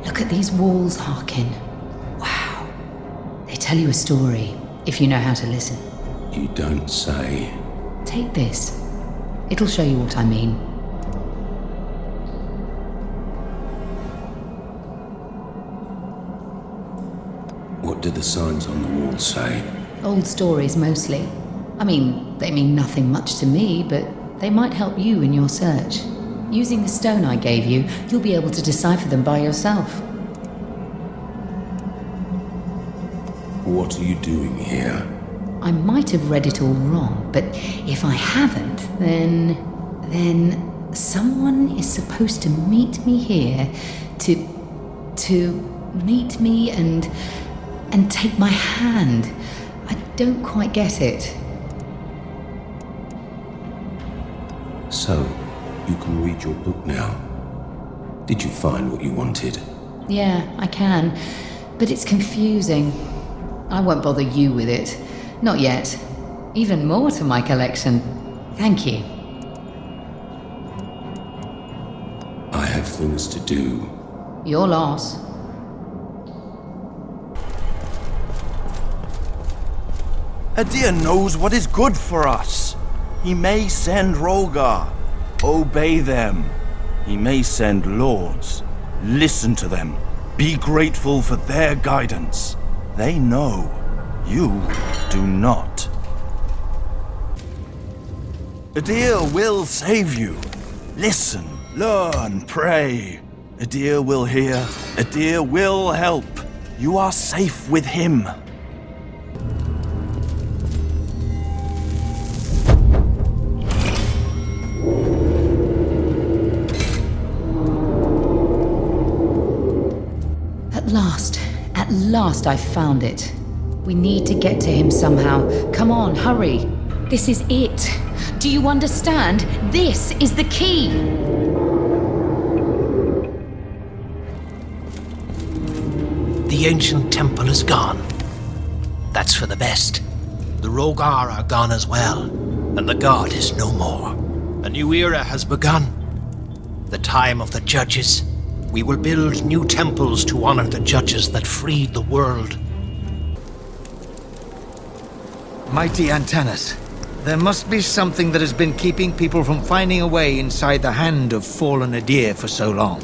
Look at these walls, Harkin. Wow. They tell you a story, if you know how to listen. You don't say. Take this. It'll show you what I mean. What do the signs on the wall say? Old stories, mostly. I mean, they mean nothing much to me, but they might help you in your search. Using the stone I gave you, you'll be able to decipher them by yourself. What are you doing here? I might have read it all wrong, but if I haven't, then someone is supposed to meet me here to meet me and take my hand. I don't quite get it. So, you can read your book now. Did you find what you wanted? Yeah, I can, but it's confusing. I won't bother you with it. Not yet. Even more to my collection. Thank you. I have things to do. Your loss. Adir knows what is good for us. He may send Rogar. Obey them. He may send lords. Listen to them. Be grateful for their guidance. They know. You do not. Adir will save you. Listen, learn, pray. Adir will hear. Adir will help. You are safe with him. At last I found it. We need to get to him somehow. Come on, hurry. This is it. Do you understand? This is the key. The ancient temple is gone. That's for the best. The Rogar are gone as well, and the god is no more. A new era has begun. The time of the judges. We will build new temples to honor the judges that freed the world. Mighty Antanas, There must be something that has been keeping people from finding a way inside the hand of fallen Adir for so long.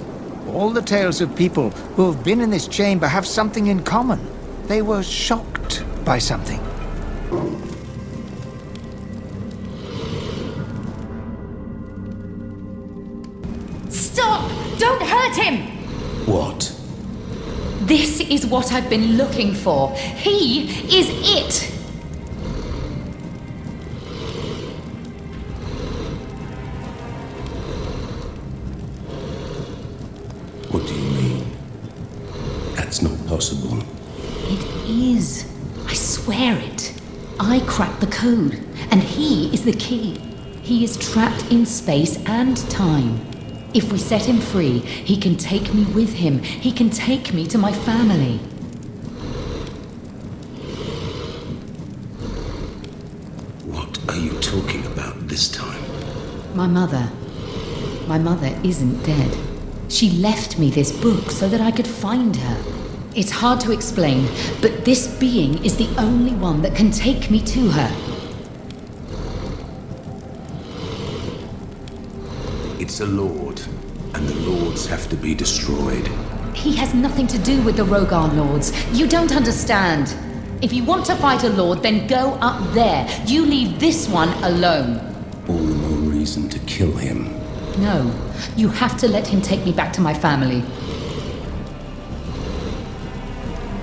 All the tales of people who have been in this chamber have something in common. They were shocked by something. Stop! Don't hurt him! What? This is what I've been looking for. He is it! What do you mean? That's not possible. It is. I swear it. I cracked the code, and he is the key. He is trapped in space and time. If we set him free, he can take me with him. He can take me to my family. What are you talking about this time? My mother isn't dead. She left me this book so that I could find her. It's hard to explain, but this being is the only one that can take me to her. It's a lord, and the lords have to be destroyed. He has nothing to do with the Rogar Lords. You don't understand. If you want to fight a lord, then go up there. You leave this one alone. All the more reason to kill him. No, you have to let him take me back to my family.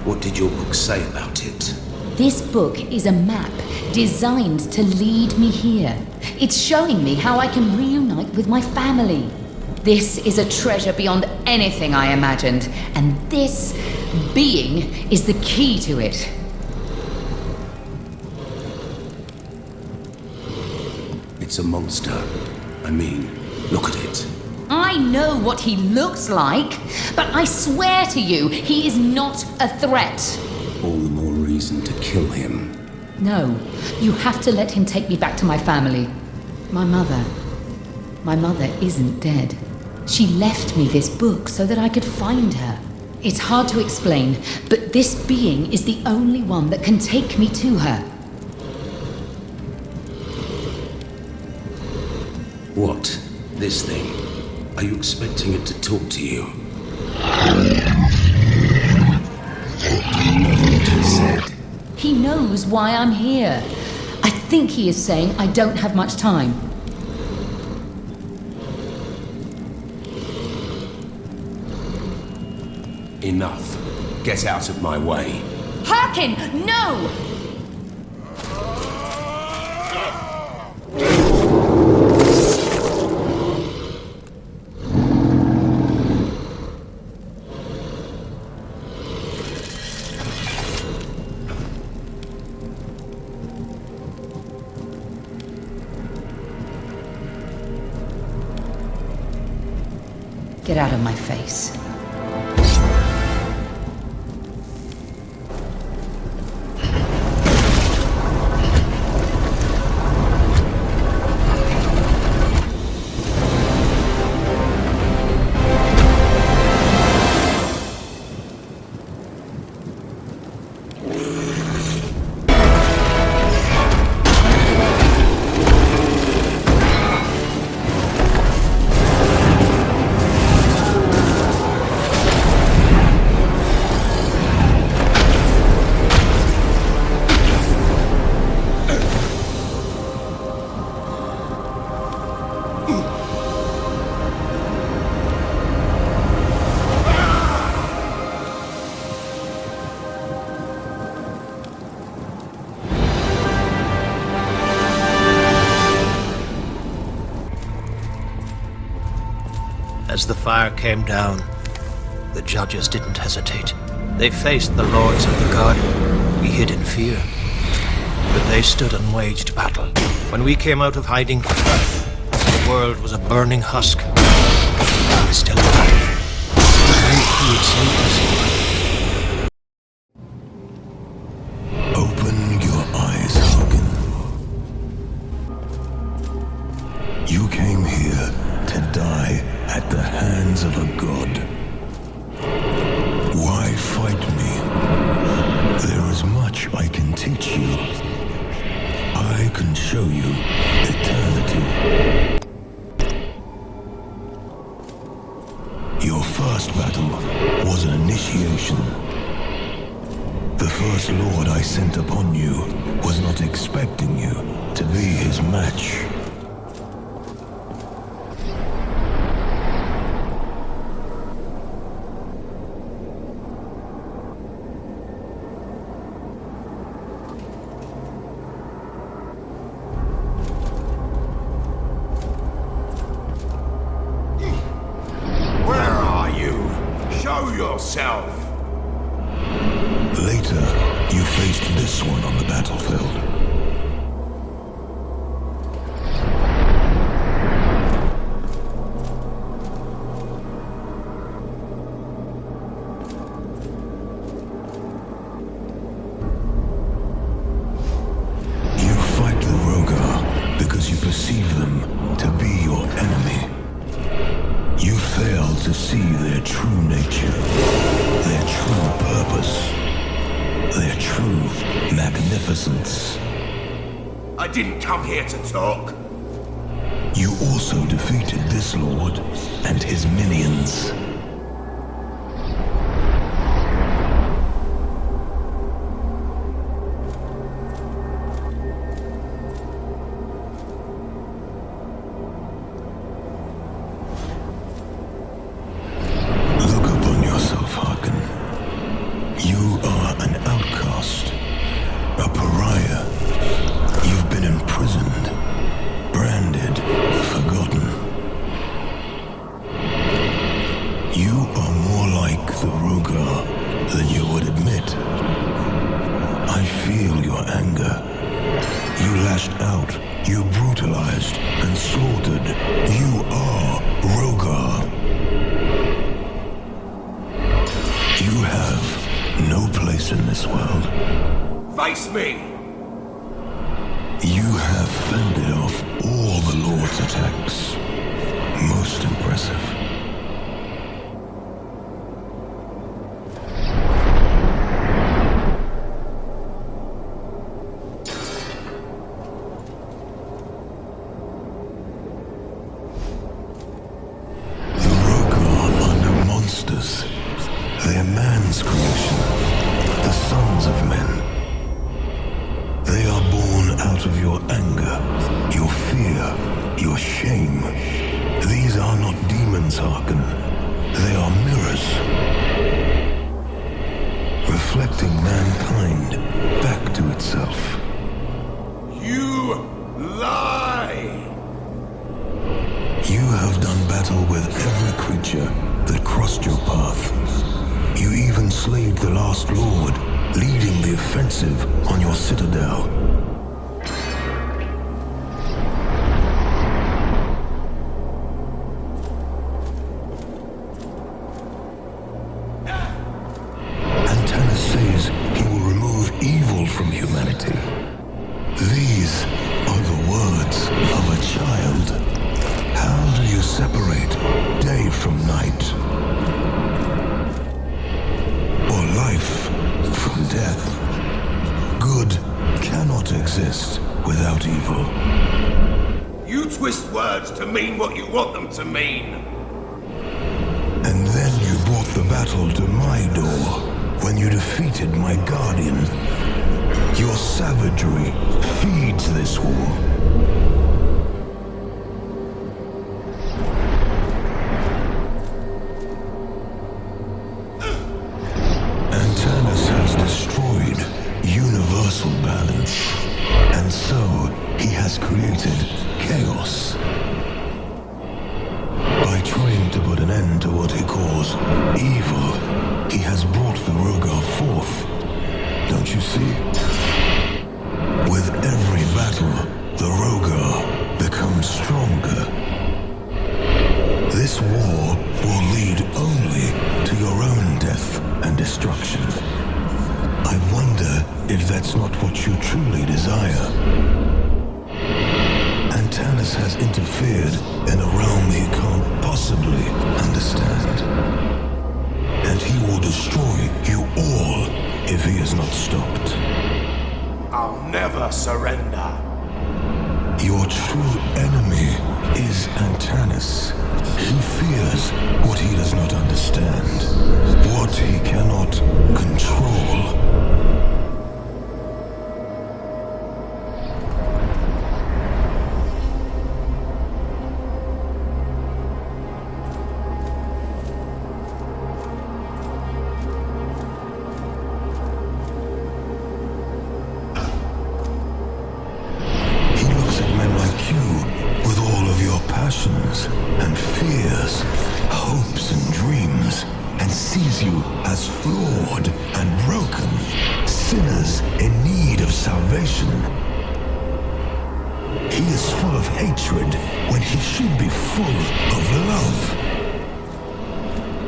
What did your book say about it? This book is a map designed to lead me here. It's showing me how I can reunite with my family. This is a treasure beyond anything I imagined, and this being is the key to it. It's a monster. I mean, look at it. I know what he looks like, but I swear to you, he is not a threat. All the more reason to kill him. No, you have to let him take me back to my family. My mother isn't dead. She left me this book so that I could find her. It's hard to explain, but this being is the only one that can take me to her. What? This thing? Are you expecting it to talk to you? Do you know what he said? He knows why I'm here. I think he is saying I don't have much time. Enough. Get out of my way. Harkin, no! Get out of my face. As the fire came down, the judges didn't hesitate. They faced the lords of the guard. We hid in fear, but they stood and waged battle. When we came out of hiding, the world was a burning husk. I was still alive. I knew who had saved us. Open your eyes, Harkin. You came here to die at the hands of a god. Why fight me? There is much I can teach you. I can show you eternity. Your first battle was an initiation. The first lord I sent upon you was not expecting you to be his match. Later, you faced this one on the battlefield. You fight the Rogar because you perceive them to be your enemy. You fail to see their true nature, their true purpose, their true magnificence. I didn't come here to talk. You also defeated this lord and his minions. Face me! You have fended off all the Lord's attacks. Most impressive. The Rogar are no monsters. They are man's creation. The sons of men. They are born out of your anger, your fear, your shame. These are not demons, Harken. They are mirrors. Reflecting mankind back to itself. You lie! You have done battle with every creature that crossed your path. You even slayed the last lord, leading the offensive on your citadel. Antanas says he will remove evil from humanity. These are the words of a child. How do you separate day from night? Or life from death? Good cannot exist without evil. You twist words to mean what you want them to mean. And then you brought the battle to my door when you defeated my guardian. Your savagery feeds this war. Antanas has destroyed universal balance, and so he has created chaos. By trying to put an end to what he calls evil, he has brought the Rogar forth. Don't you see? With every battle, the Rogar becomes stronger. This war will lead only to your own death and destruction. I wonder if that's not what you truly desire. Antanas has interfered in a realm he can't possibly understand. And he will destroy you all if he is not stopped. I'll never surrender. Your true enemy is Antanas. He fears what he does not understand, what he cannot control. And fears, hopes and dreams, and sees you as flawed and broken, sinners in need of salvation. He is full of hatred when he should be full of love.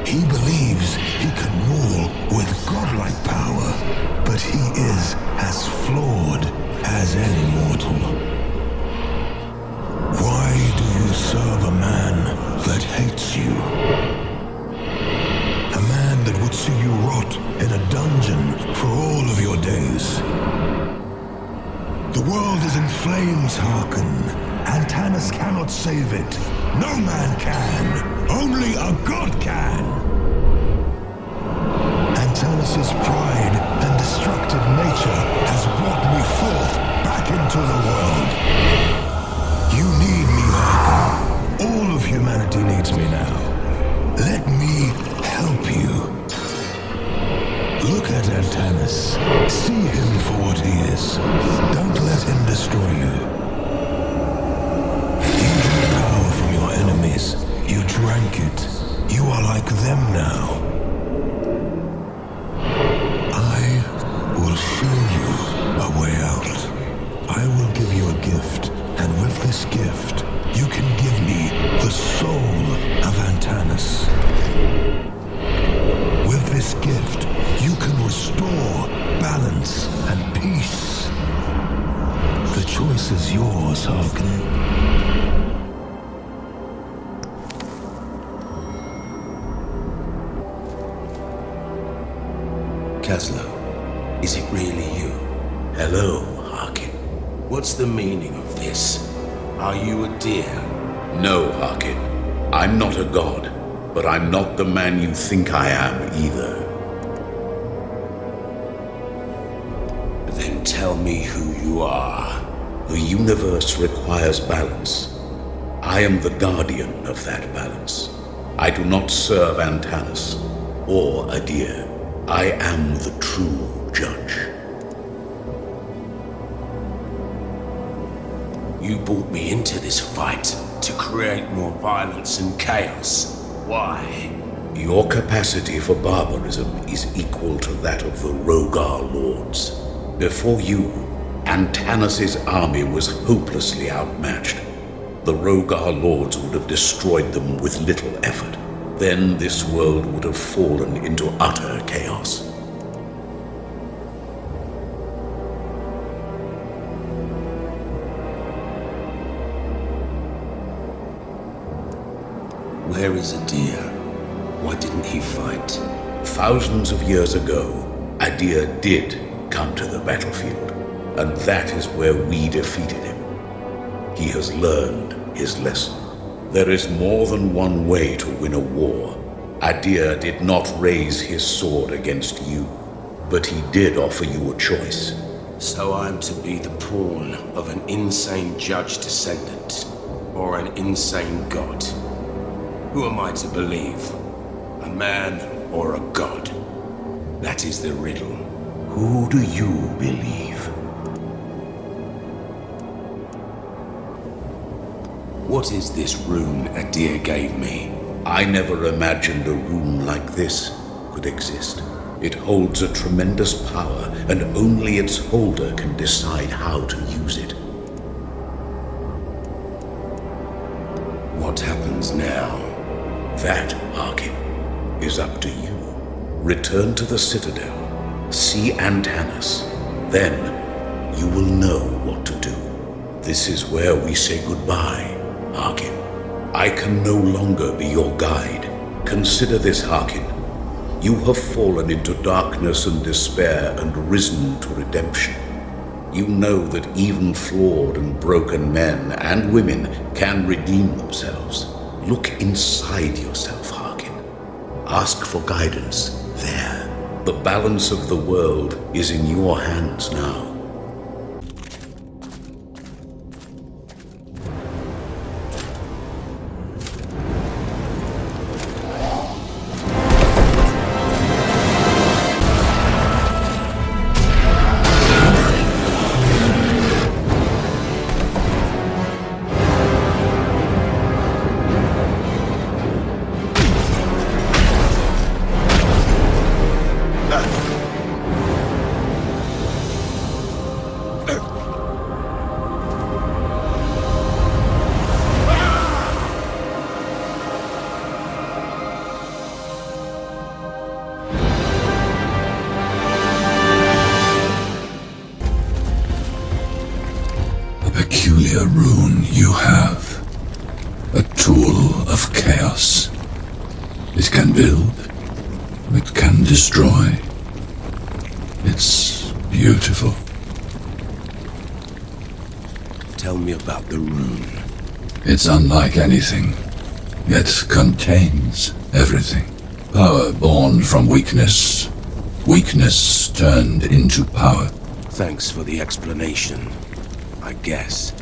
He believes he can rule with godlike power, but he is as flawed as any mortal. Why do you serve a man that hates you? A man that would see you rot in a dungeon for all of your days. The world is in flames, Harkon. Antanas cannot save it. No man can. Only a god can. Antanas' pride and destructive nature has brought me forth back into the world. You need me, Harkon. All of humanity needs me now. Let me help you. Look at Antanas. See him for what he is. Don't let him destroy you. You drew power from your enemies. You drank it. You are like them now. I will show you a way out. I will give you a gift. And with this gift, you can give me the soul of Antanas. With this gift, you can restore balance and peace. The choice is yours, Harkon. Kaslo, is it really you? Hello, Harkon. What's the meaning of this? Are you a deer? No, Harkon. I'm not a god, but I'm not the man you think I am either. Then tell me who you are. The universe requires balance. I am the guardian of that balance. I do not serve Antanas or a deer. I am the true judge. You brought me into this fight to create more violence and chaos. Why? Your capacity for barbarism is equal to that of the Jogo Lords. Before you, Antanas' army was hopelessly outmatched. The Jogo Lords would have destroyed them with little effort. Then this world would have fallen into utter chaos. Where is Adir? Why didn't he fight? Thousands of years ago, Adir did come to the battlefield, and that is where we defeated him. He has learned his lesson. There is more than one way to win a war. Adir did not raise his sword against you, but he did offer you a choice. So I'm to be the pawn of an insane judge descendant, or an insane god? Who am I to believe? A man or a god? That is the riddle. Who do you believe? What is this room Adir gave me? I never imagined a room like this could exist. It holds a tremendous power, and only its holder can decide how to use it. What happens now? That, Harkon, is up to you. Return to the Citadel. See Antanas. Then you will know what to do. This is where we say goodbye, Harkon. I can no longer be your guide. Consider this, Harkon. You have fallen into darkness and despair and risen to redemption. You know that even flawed and broken men and women can redeem themselves. Look inside yourself, Harkin. Ask for guidance there. The balance of the world is in your hands now. Peculiar rune you have. A tool of chaos. It can build. It can destroy. It's beautiful. Tell me about the rune. It's unlike anything, yet contains everything. Power born from weakness. Weakness turned into power. Thanks for the explanation, I guess.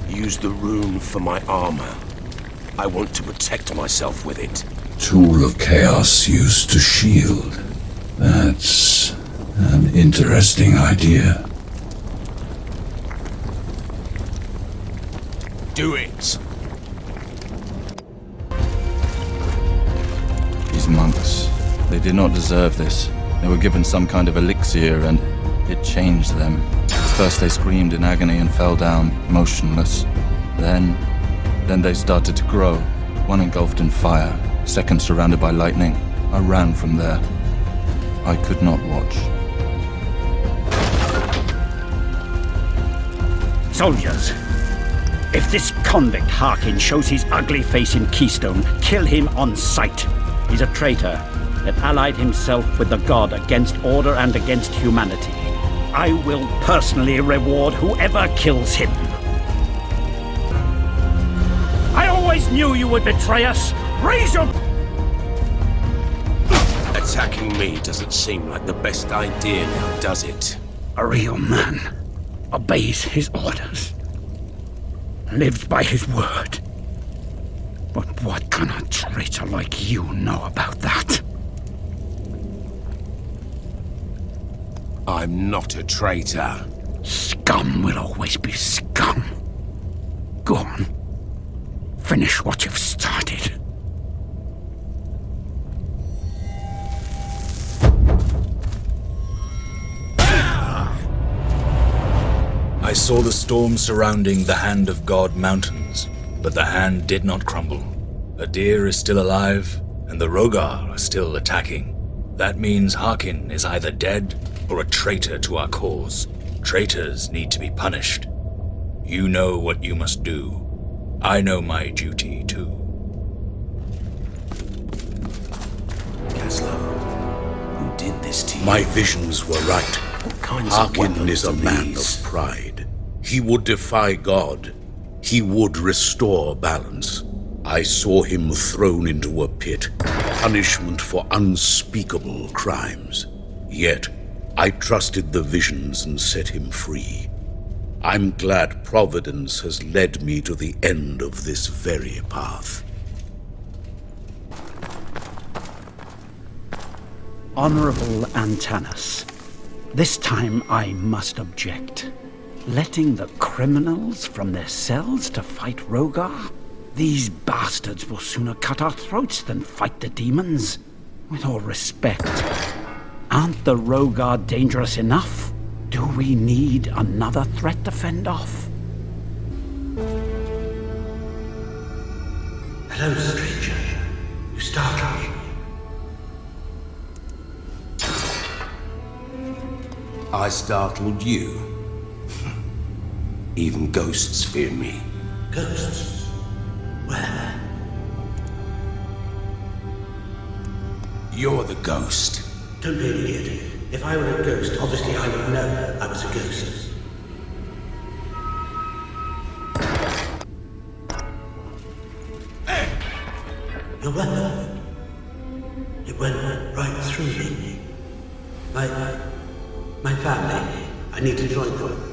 Use the rune for my armor. I want to protect myself with it. Tool of chaos used to shield. That's an interesting idea. Do it! These monks, they did not deserve this. They were given some kind of elixir and it changed them. First they screamed in agony and fell down, motionless. Then they started to grow. One engulfed in fire, second surrounded by lightning. I ran from there. I could not watch. Soldiers, if this convict Harkin shows his ugly face in Keystone, kill him on sight. He's a traitor that allied himself with the god against order and against humanity. I will personally reward whoever kills him. I always knew you would betray us. Raise your... Attacking me doesn't seem like the best idea now, does it? A real man obeys his orders, lives by his word. But what can a traitor like you know about that? I'm not a traitor. Scum will always be scum. Go on. Finish what you've started. I saw the storm surrounding the Hand of God mountains, but the hand did not crumble. Adir is still alive, and the Rogar are still attacking. That means Harkin is either dead or a traitor to our cause. Traitors need to be punished. You know what you must do. I know my duty, too. Kaslo, who did this to you? My visions were right. Harkin is a man of pride. He would defy God. He would restore balance. I saw him thrown into a pit, punishment for unspeakable crimes. Yet, I trusted the visions and set him free. I'm glad Providence has led me to the end of this very path. Honorable Antanas, this time I must object. Letting the criminals from their cells to fight Rogar? These bastards will sooner cut our throats than fight the demons. With all respect, aren't the Rogar dangerous enough? Do we need another threat to fend off? Hello, stranger. You startled me. I startled you. Even ghosts fear me. Ghosts? Where? You're the ghost. Don't be an idiot. If I were a ghost, obviously I would know I was a ghost. Your weapon. It went right through me. My family. I need to join them.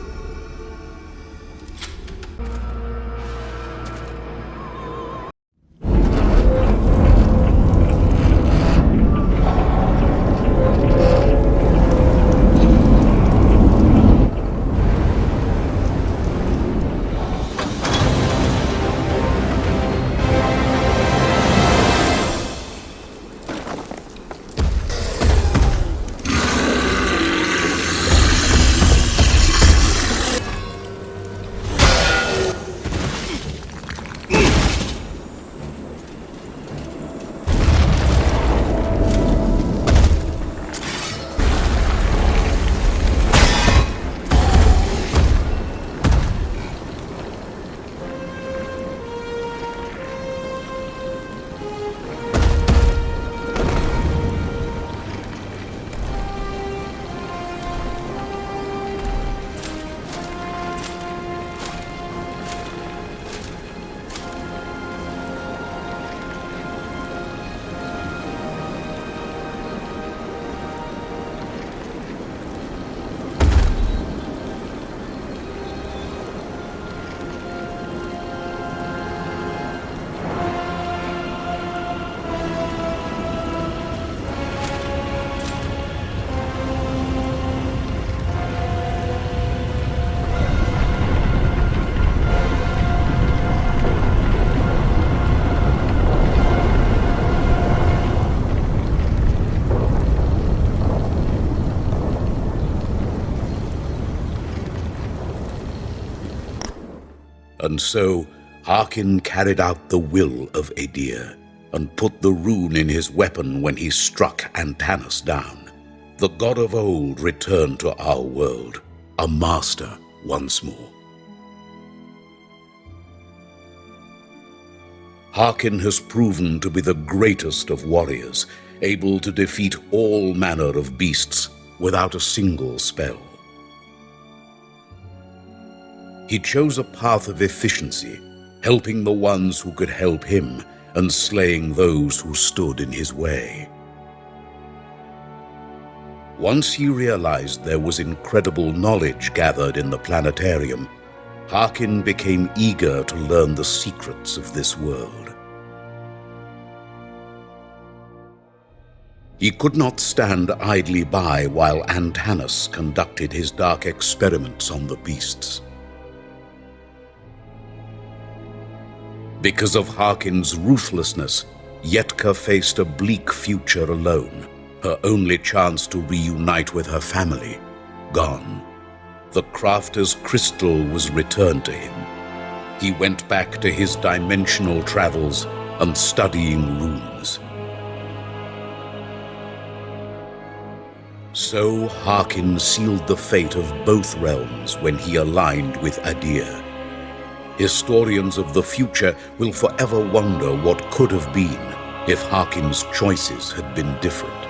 And so Harkin carried out the will of Adir, and put the rune in his weapon when he struck Antanas down. The god of old returned to our world, a master once more. Harkin has proven to be the greatest of warriors, able to defeat all manner of beasts without a single spell. He chose a path of efficiency, helping the ones who could help him and slaying those who stood in his way. Once he realized there was incredible knowledge gathered in the planetarium, Harkin became eager to learn the secrets of this world. He could not stand idly by while Antanas conducted his dark experiments on the beasts. Because of Harkin's ruthlessness, Yetka faced a bleak future alone, her only chance to reunite with her family gone. The crafter's crystal was returned to him. He went back to his dimensional travels and studying runes. So Harkin sealed the fate of both realms when he aligned with Adir. Historians of the future will forever wonder what could have been if Harkin's choices had been different.